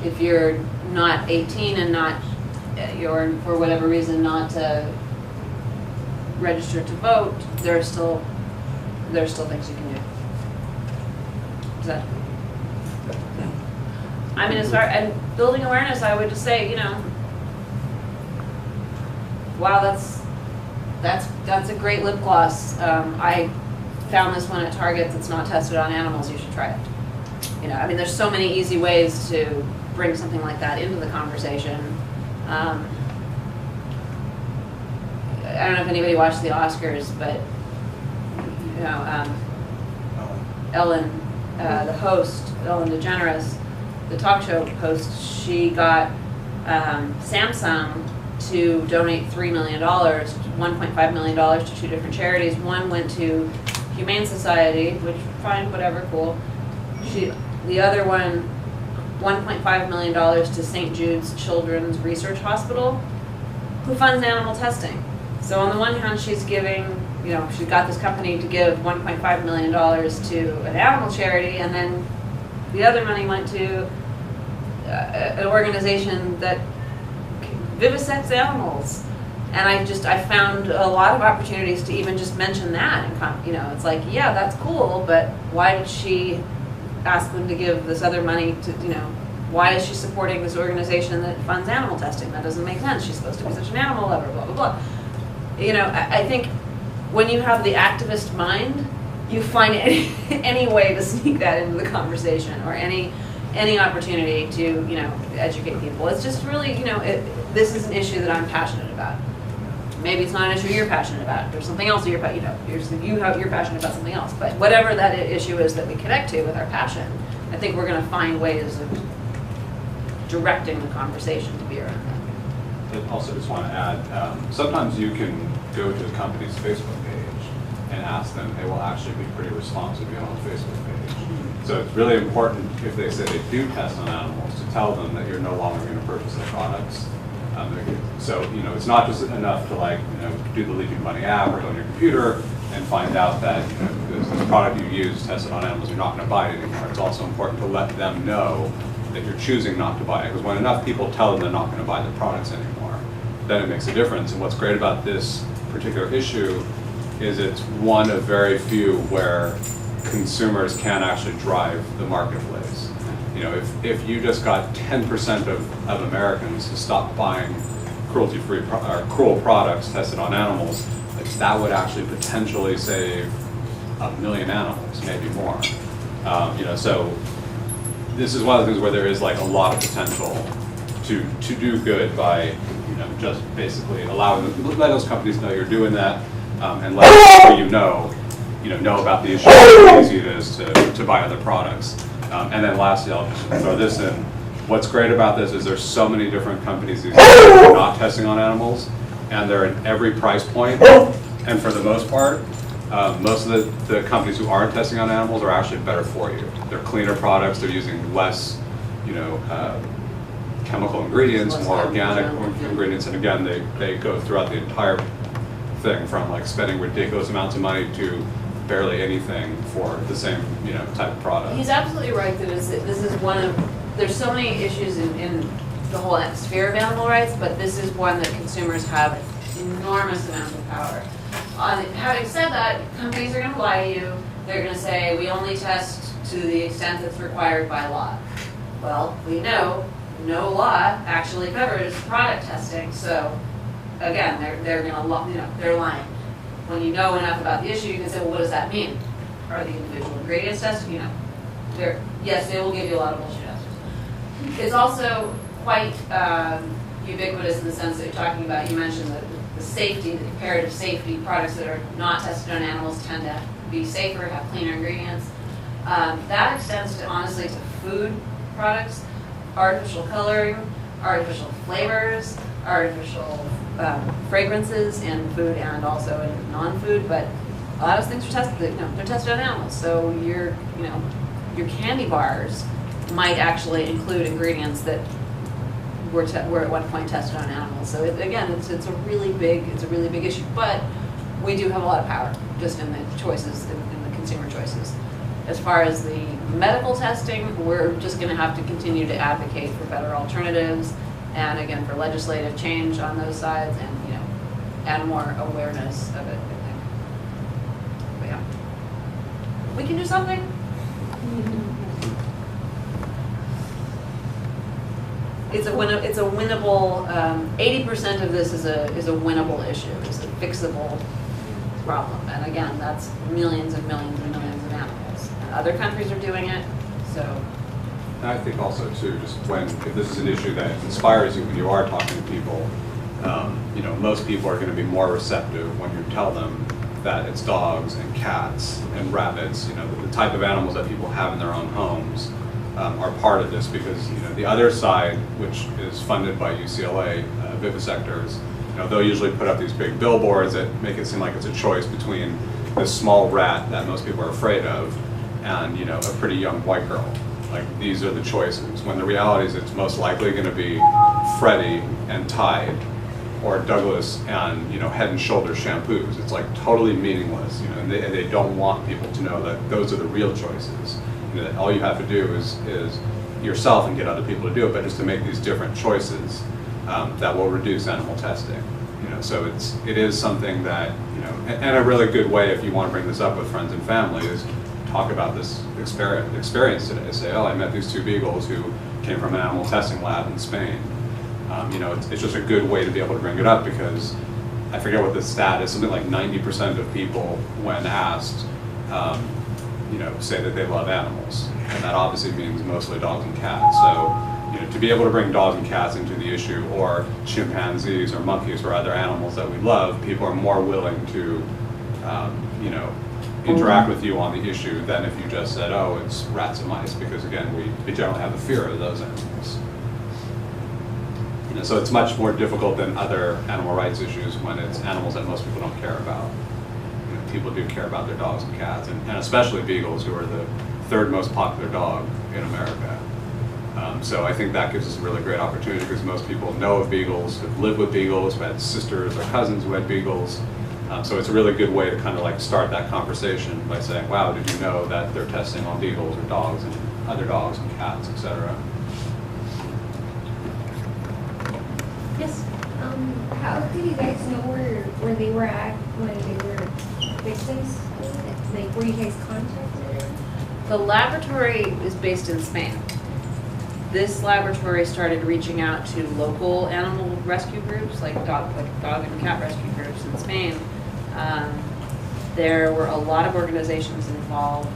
if you're not 18 and you're for whatever reason not registered to vote, there's still things you can do. Is that? I mean, as far as building awareness, I would just say, wow, that's a great lip gloss. I found this one at Target that's not tested on animals. You should try it. I mean, there's so many easy ways to bring something like that into the conversation. I don't know if anybody watched the Oscars, but Ellen, the host, Ellen DeGeneres, the talk show host, she got Samsung to donate $3 million, $1.5 million to two different charities. One went to Humane Society, which fine, whatever, cool. The other one, $1.5 million to St. Jude's Children's Research Hospital, who funds animal testing. So on the one hand, she's giving, she's got this company to give $1.5 million to an animal charity, and then the other money went to an organization that vivisects animals. And I found a lot of opportunities to even just mention that. And it's like, yeah, that's cool, but why did she ask them to give this other money to, why is she supporting this organization that funds animal testing? That doesn't make sense. She's supposed to be such an animal lover, blah, blah, blah. I think when you have the activist mind, you find any way to sneak that into the conversation, or any opportunity to, educate people. It's just really, this is an issue that I'm passionate about. Maybe it's not an issue you're passionate about. There's something else you're passionate about something else. But whatever that issue is that we connect to with our passion, I think we're going to find ways of directing the conversation to be around that. I also just want to add, sometimes you can go to a company's Facebook page and ask them. They will actually be pretty responsive on the Facebook page. So it's really important, if they say they do test on animals, to tell them that you're no longer going to purchase their products. So, it's not just enough to do the Leaping Bunny app or go on your computer and find out that this product you use tested on animals, you're not going to buy it anymore. It's also important to let them know that you're choosing not to buy it. Because when enough people tell them they're not going to buy the products anymore, then it makes a difference. And what's great about this particular issue is it's one of very few where consumers can actually drive the marketplace. If you just got 10% of Americans to stop buying cruelty-free or cruel products tested on animals, like, that would actually potentially save 1 million animals, maybe more. You know, so this is one of the things where there is like a lot of potential to do good by, you know, just basically allowing them, let those companies know you're doing that, and let people you know about the issue, how easy it is to buy other products. And then lastly, I'll just throw this in. What's great about this is there's so many different companies these days that are not testing on animals, and they're in every price point. And for the most part, most of the companies who aren't testing on animals are actually better for you. They're cleaner products. They're using less, you know, chemical ingredients, more organic ingredients. And again, they go throughout the entire thing, from like spending ridiculous amounts of money to barely anything for the same, you know, type of product. He's absolutely right that this is one of, there's so many issues in the whole sphere of animal rights, but this is one that consumers have enormous amounts of power. Having said that, companies are going to lie to you. They're going to say, we only test to the extent that's required by law. Well, we know no law actually covers product testing, so again, they're going to, you know, they're lying. When you know enough about the issue, you can say, well, what does that mean? Are the individual ingredients tested? You know, yes, they will give you a lot of bullshit answers. It's also quite ubiquitous in the sense that you're talking about. You mentioned the safety, the comparative safety. Products that are not tested on animals tend to be safer, have cleaner ingredients. That extends to, honestly, to food products, artificial coloring, artificial flavors, artificial fragrances in food and also in non-food, but a lot of things are tested. You know, they're tested on animals. So your candy bars might actually include ingredients that were at one point tested on animals. So again, it's a really big issue. But we do have a lot of power just in the choices, in the consumer choices. As far as the medical testing, we're just going to have to continue to advocate for better alternatives, and again for legislative change on those sides, and you know, and more awareness of it, I think. But yeah, we can do something. It's a winnable. 80% of this is a winnable issue. It's a fixable problem, and again, that's millions and millions and millions of animals. Other countries are doing it, so. I think also too, just if this is an issue that inspires you when you are talking to people, you know, most people are going to be more receptive when you tell them that it's dogs and cats and rabbits, you know, the type of animals that people have in their own homes are part of this, because, you know, the other side, which is funded by UCLA, vivisectors, you know, they'll usually put up these big billboards that make it seem like it's a choice between this small rat that most people are afraid of and, you know, a pretty young white girl. Like, these are the choices, when the reality is it's most likely going to be Freddie and Tide, or Douglas and, you know, Head and Shoulders shampoos. It's like totally meaningless, you know, and they don't want people to know that those are the real choices. You know, that all you have to do is yourself and get other people to do it, but just to make these different choices that will reduce animal testing. You know, so it is something that, you know, and a really good way, if you want to bring this up with friends and family, is talk about this experience today. Say, oh, I met these 2 beagles who came from an animal testing lab in Spain. You know, it's just a good way to be able to bring it up, because I forget what the stat is, something like 90% of people, when asked, you know, say that they love animals. And that obviously means mostly dogs and cats. So, you know, to be able to bring dogs and cats into the issue, or chimpanzees or monkeys or other animals that we love, people are more willing to, you know, interact with you on the issue than if you just said, oh, it's rats and mice, because again, we generally have the fear of those animals. You know, so it's much more difficult than other animal rights issues when it's animals that most people don't care about. You know, people do care about their dogs and cats, and especially beagles, who are the 3rd most popular dog in America. So I think that gives us a really great opportunity, because most people know of beagles, have lived with beagles, have had sisters or cousins who had beagles. So it's a really good way to kind of like start that conversation by saying, wow, did you know that they're testing on beagles or dogs and other dogs and cats, etc. Yes. How did you guys know where they were at when they were victims? Like, were you guys contacted? The laboratory is based in Spain. this laboratory started reaching out to local animal rescue groups, like dog and cat rescue groups in Spain. There were a lot of organizations involved.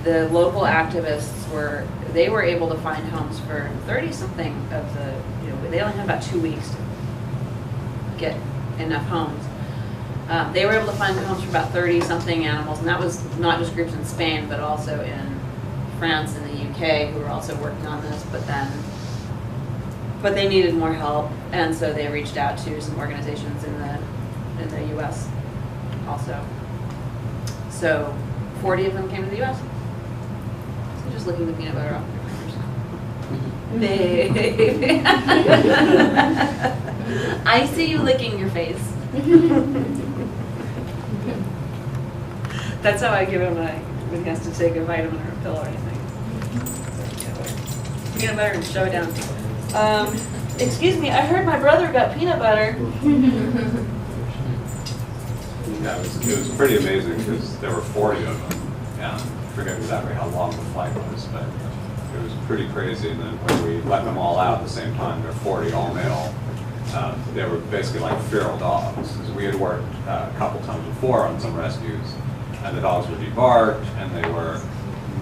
The local activists were able to find homes for 30-something of the, they only had about 2 weeks to get enough homes. They were able to find homes for about 30-something animals, and that was not just groups in Spain, but also in France and the UK who were also working on this, but they needed more help, and so they reached out to some organizations in the US also. So 40 of them came to the US. So just licking the peanut butter off your fingers. Babe. I see you licking your face. That's how I give him when he has to take a vitamin or a pill or anything. Peanut butter and showdown. Excuse me, I heard my brother got peanut butter. Yeah, it was pretty amazing because there were 40 of them, and I forget exactly how long the flight was, but it was pretty crazy. And then when we let them all out at the same time, they're 40 all male. They were basically like feral dogs, because we had worked a couple times before on some rescues, and the dogs were debarked, and they were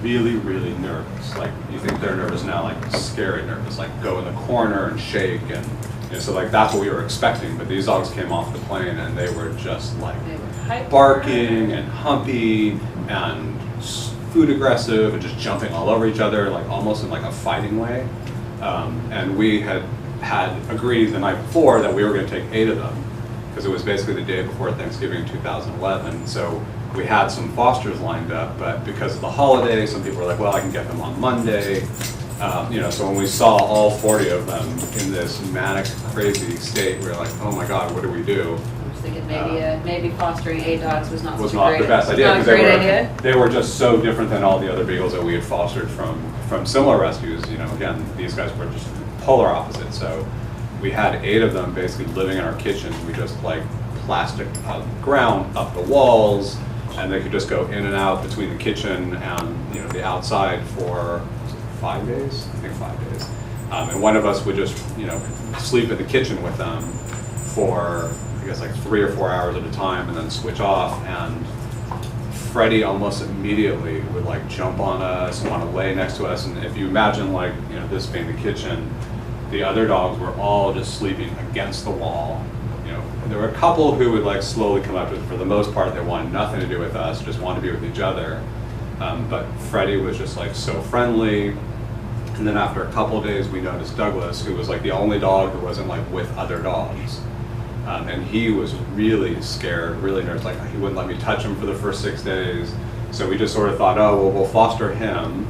really, really nervous. Like, you think they're nervous now, like scary nervous, like go in the corner and shake, and so like that's what we were expecting. But these dogs came off the plane, and they were just like barking and humpy and food aggressive and just jumping all over each other, like almost in like a fighting way. And we had agreed the night before that we were going to take 8 of them, because it was basically the day before Thanksgiving 2011. So we had some fosters lined up, but because of the holiday, some people were like, well, I can get them on Monday. So when we saw all 40 of them in this manic, crazy state, we were like, oh my God, what do we do? I was thinking maybe fostering 8 dogs was not the best idea, because they were just so different than all the other beagles that we had fostered from similar rescues. Again, these guys were just polar opposites. So we had 8 of them basically living in our kitchen. We just like plastic ground up the walls, and they could just go in and out between the kitchen and the outside for 5 days, I think 5 days. And one of us would just sleep in the kitchen with them for I guess like 3 or 4 hours at a time, and then switch off. And Freddie almost immediately would like jump on us and want to lay next to us. And if you imagine like this being the kitchen, the other dogs were all just sleeping against the wall. There were a couple who would like slowly come up to us. For the most part, they wanted nothing to do with us, just wanted to be with each other. But Freddie was just like so friendly. And then after a couple of days, we noticed Douglas, who was like the only dog who wasn't like with other dogs. And he was really scared, really nervous. Like he wouldn't let me touch him for the first 6 days. So we just sort of thought, oh, well, we'll foster him,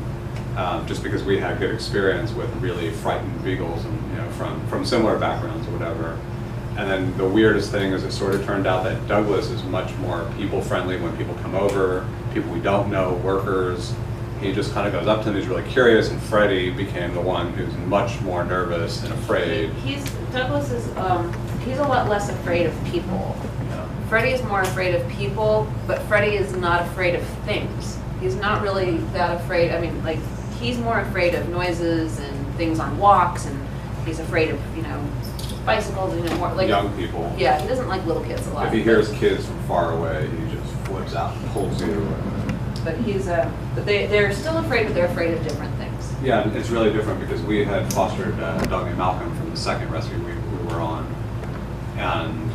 just because we had good experience with really frightened beagles, and from similar backgrounds or whatever. And then the weirdest thing is it sort of turned out that Douglas is much more people-friendly when people come over, people we don't know, workers. He just kind of goes up to them, he's really curious, and Freddie became the one who's much more nervous and afraid. Douglas is, he's a lot less afraid of people. Yeah. Freddie is more afraid of people, but Freddie is not afraid of things. He's not really that afraid. I mean, like, he's more afraid of noises and things on walks, and he's afraid of, bicycles, more like young people. Yeah, he doesn't like little kids a lot. If he hears kids from far away, he just flips out and pulls you. But they're still afraid, but they're afraid of different things. Yeah, and it's really different because we had fostered Doggy and Malcolm from the second rescue we were on. And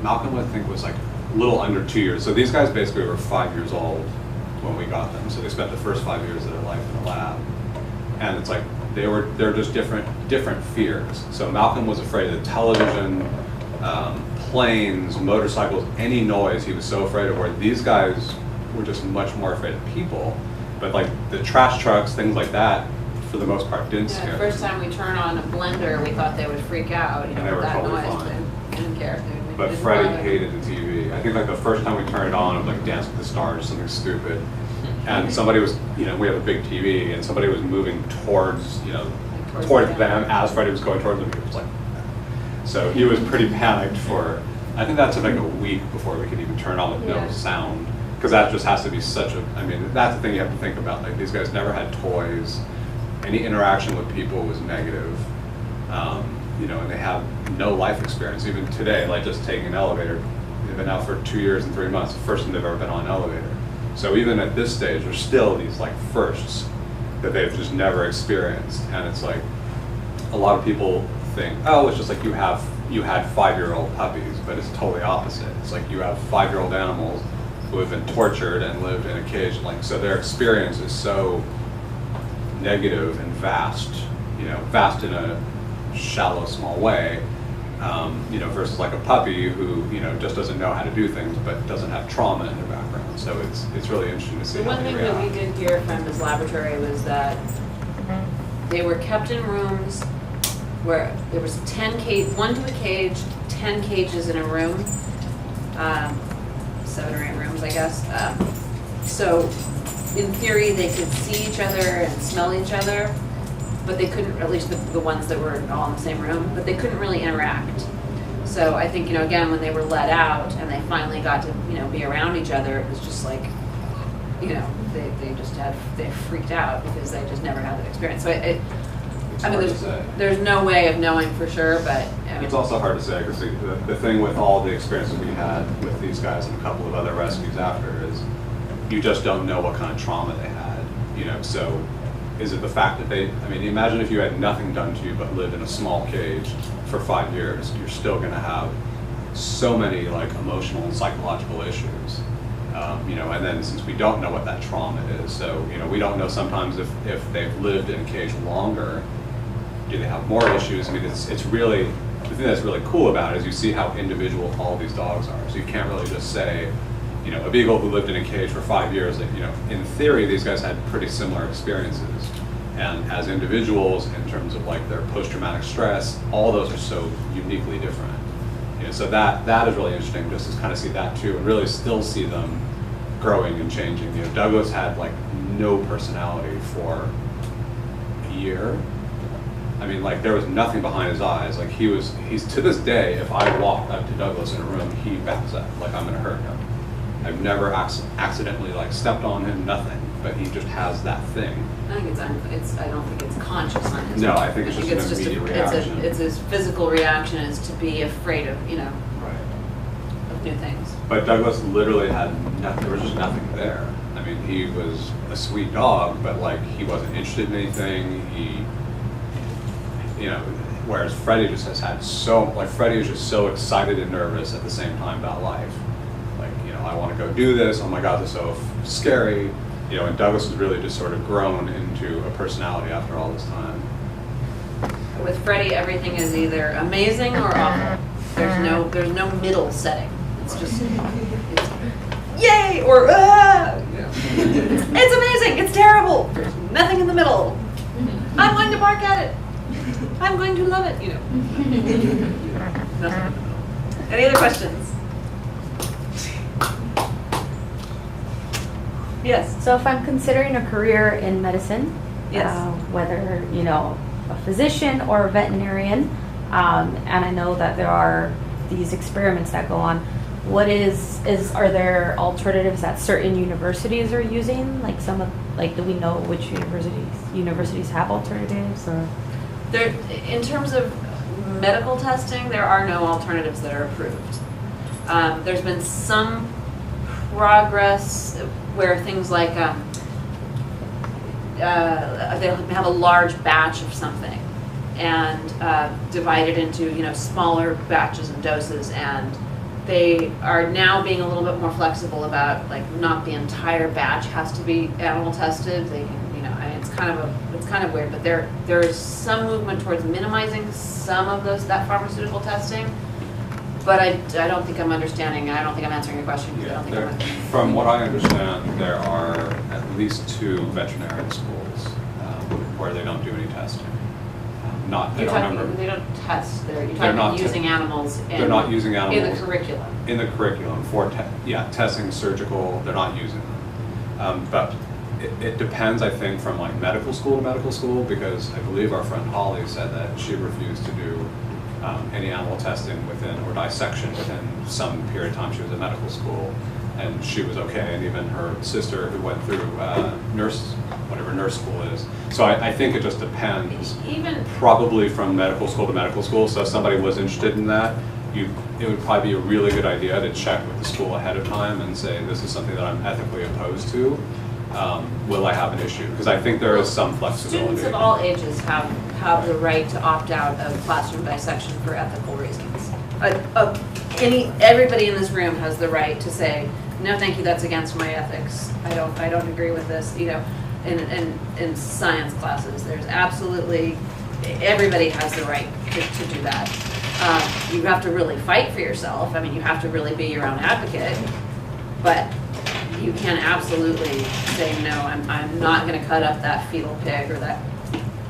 Malcolm, I think, was like a little under 2 years. So these guys basically were 5 years old when we got them. So they spent the first 5 years of their life in the lab. And it's like, they're just different fears. So Malcolm was afraid of the television, planes, motorcycles, any noise. He was so afraid of. Where these guys were just much more afraid of people. But like the trash trucks, things like that, for the most part, didn't scare them. The first time we turned on a blender, we thought they would freak out, and they were that totally noise. fine. They didn't care. But Freddie hated the TV. I think like the first time we turned it on, it was like Dance with the Stars, something stupid. And somebody was, we have a big TV, and somebody was moving towards, towards them as Freddie was going towards them. He was like, so he was pretty panicked for, I think that took like a week before we could even turn on with no sound. because that just has to be such a, I mean, that's the thing you have to think about. Like, these guys never had toys. Any interaction with people was negative. You know, and they have no life experience. Even today, like just taking an elevator, they've been out for 2 years and 3 months, the first time they've ever been on an elevator. So even at this stage, there's still these like firsts that they've just never experienced. And it's like, a lot of people think, oh, it's just like you had 5-year-old puppies, but it's totally opposite. It's like you have 5-year-old animals who have been tortured and lived in a cage. Like, so their experience is so negative and vast, you know, vast in a shallow, small way, you know, versus like a puppy who, you know, just doesn't know how to do things, but doesn't have trauma in their background. So it's really interesting to see The how one they thing that we react. did hear from this laboratory was that they were kept in rooms where there was 1 to a cage, 10 cages in a room, 7 or 8 rooms, I guess. So in theory, they could see each other and smell each other, but they couldn't, at least the ones that were all in the same room, but they couldn't really interact. So I think, you know, again, when they were let out and they finally got to, you know, be around each other, it was just like, you know, they freaked out because they just never had that experience. So It's I mean, hard to say. there's no way of knowing for sure, but I mean, It's also hard to say because the thing with all the experiences we had with these guys and a couple of other rescues after is you just don't know what kind of trauma they had, you know. So is it the fact that I mean, imagine if you had nothing done to you but lived in a small cage for 5 years, you're still going to have so many like emotional and psychological issues. You know, and then since we don't know what that trauma is, so, you know, we don't know sometimes if they've lived in a cage longer, do they have more issues? I mean, it's really, the thing that's really cool about it is you see how individual all these dogs are. So you can't really just say, you know, a beagle who lived in a cage for 5 years, that, you know, in theory, these guys had pretty similar experiences. And as individuals, in terms of like their post-traumatic stress, all those are so uniquely different. You know, so that is really interesting just to kind of see that too, and really still see them growing and changing. You know, Douglas had like no personality for a year. I mean, like, there was nothing behind his eyes. Like, he's to this day, if I walk up to Douglas in a room, he backs up, like I'm gonna hurt him. I've never accidentally like stepped on him, nothing, but he just has that thing. I think I don't think it's conscious on his No, part. I think it's just an immediate reaction. It's his physical reaction is to be afraid of, you know, Right. of new things. But Douglas literally had nothing, there was just nothing there. I mean, he was a sweet dog, but like, he wasn't interested in anything. You know, whereas Freddie just has had Freddie is just so excited and nervous at the same time about life. Like, you know, I want to go do this, oh my God, this is so scary. You know, and Douglas has really just sort of grown into a personality after all this time. With Freddie, everything is either amazing or awful. There's no middle setting. It's just, it's yay or ah! It's amazing, it's terrible. There's nothing in the middle. I'm going to bark at it. I'm going to love it, you know. Nothing in the middle. Any other questions? Yes. So if I'm considering a career in medicine, Yes. Whether, you know, a physician or a veterinarian, and I know that there are these experiments that go on, are there alternatives that certain universities are using? Like do we know which universities have alternatives or? There, in terms of medical testing, there are no alternatives that are approved. There's been some progress where things like they have a large batch of something and divide it into, you know, smaller batches and doses, and they are now being a little bit more flexible about, like, not the entire batch has to be animal tested. They can, you know, and it's kind of weird, but there is some movement towards minimizing some of that pharmaceutical testing. But I don't think I'm understanding. I don't think I'm answering your question. I don't think From what I understand, there are at least 2 veterinarian schools where they don't do any testing. They don't test. You're talking about using animals. They're not using animals in the curriculum. In the curriculum for testing, surgical. They're not using them. But it depends, I think, from like medical school to medical school, because I believe our friend Holly said that she refused to do any animal testing or dissection within some period of time she was at medical school. and she was okay, and even her sister who went through whatever nurse school is. So I think it just depends, Even, probably from medical school to medical school. So if somebody was interested in that, it would probably be a really good idea to check with the school ahead of time and say, this is something that I'm ethically opposed to. Will I have an issue? Because I think there is some flexibility. students of all ages have the right to opt out of classroom dissection for ethical reasons. Everybody in this room has the right to say, no, thank you, that's against my ethics. I don't agree with this. You know, in science classes, there's absolutely, everybody has the right to do that. You have to really fight for yourself. I mean, you have to really be your own advocate, but you can absolutely say, no, I'm not going to cut up that fetal pig or that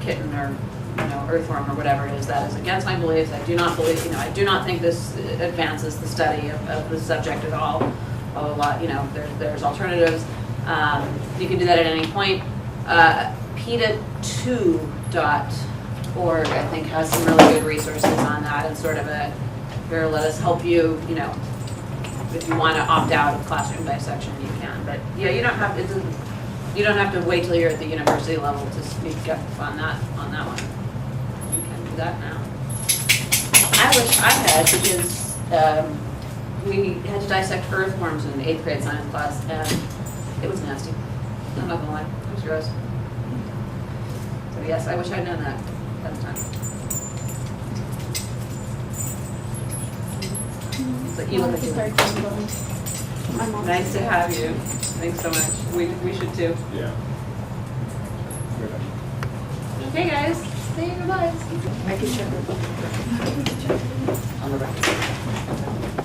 kitten or, you know, earthworm or whatever it is. That is against my beliefs. I do not believe, you know, I do not think this advances the study of the subject at all. Blah, blah, blah. You know, there's alternatives. You can do that at any point. PETA2.org, I think, has some really good resources on that, and sort of here, let us help you, you know, if you want to opt out of classroom dissection, you can. But yeah, you don't have to wait till you're at the university level to speak up on that one. You can do that now. I wish I had, because we had to dissect earthworms in an 8th grade science class, and it was nasty. I'm not gonna lie, it was gross. So yes, I wish I'd known that at the time. But you look at you. Nice to have you. Thanks so much. We should too. Yeah. Okay, guys. Say your goodbyes. I can check. On the record.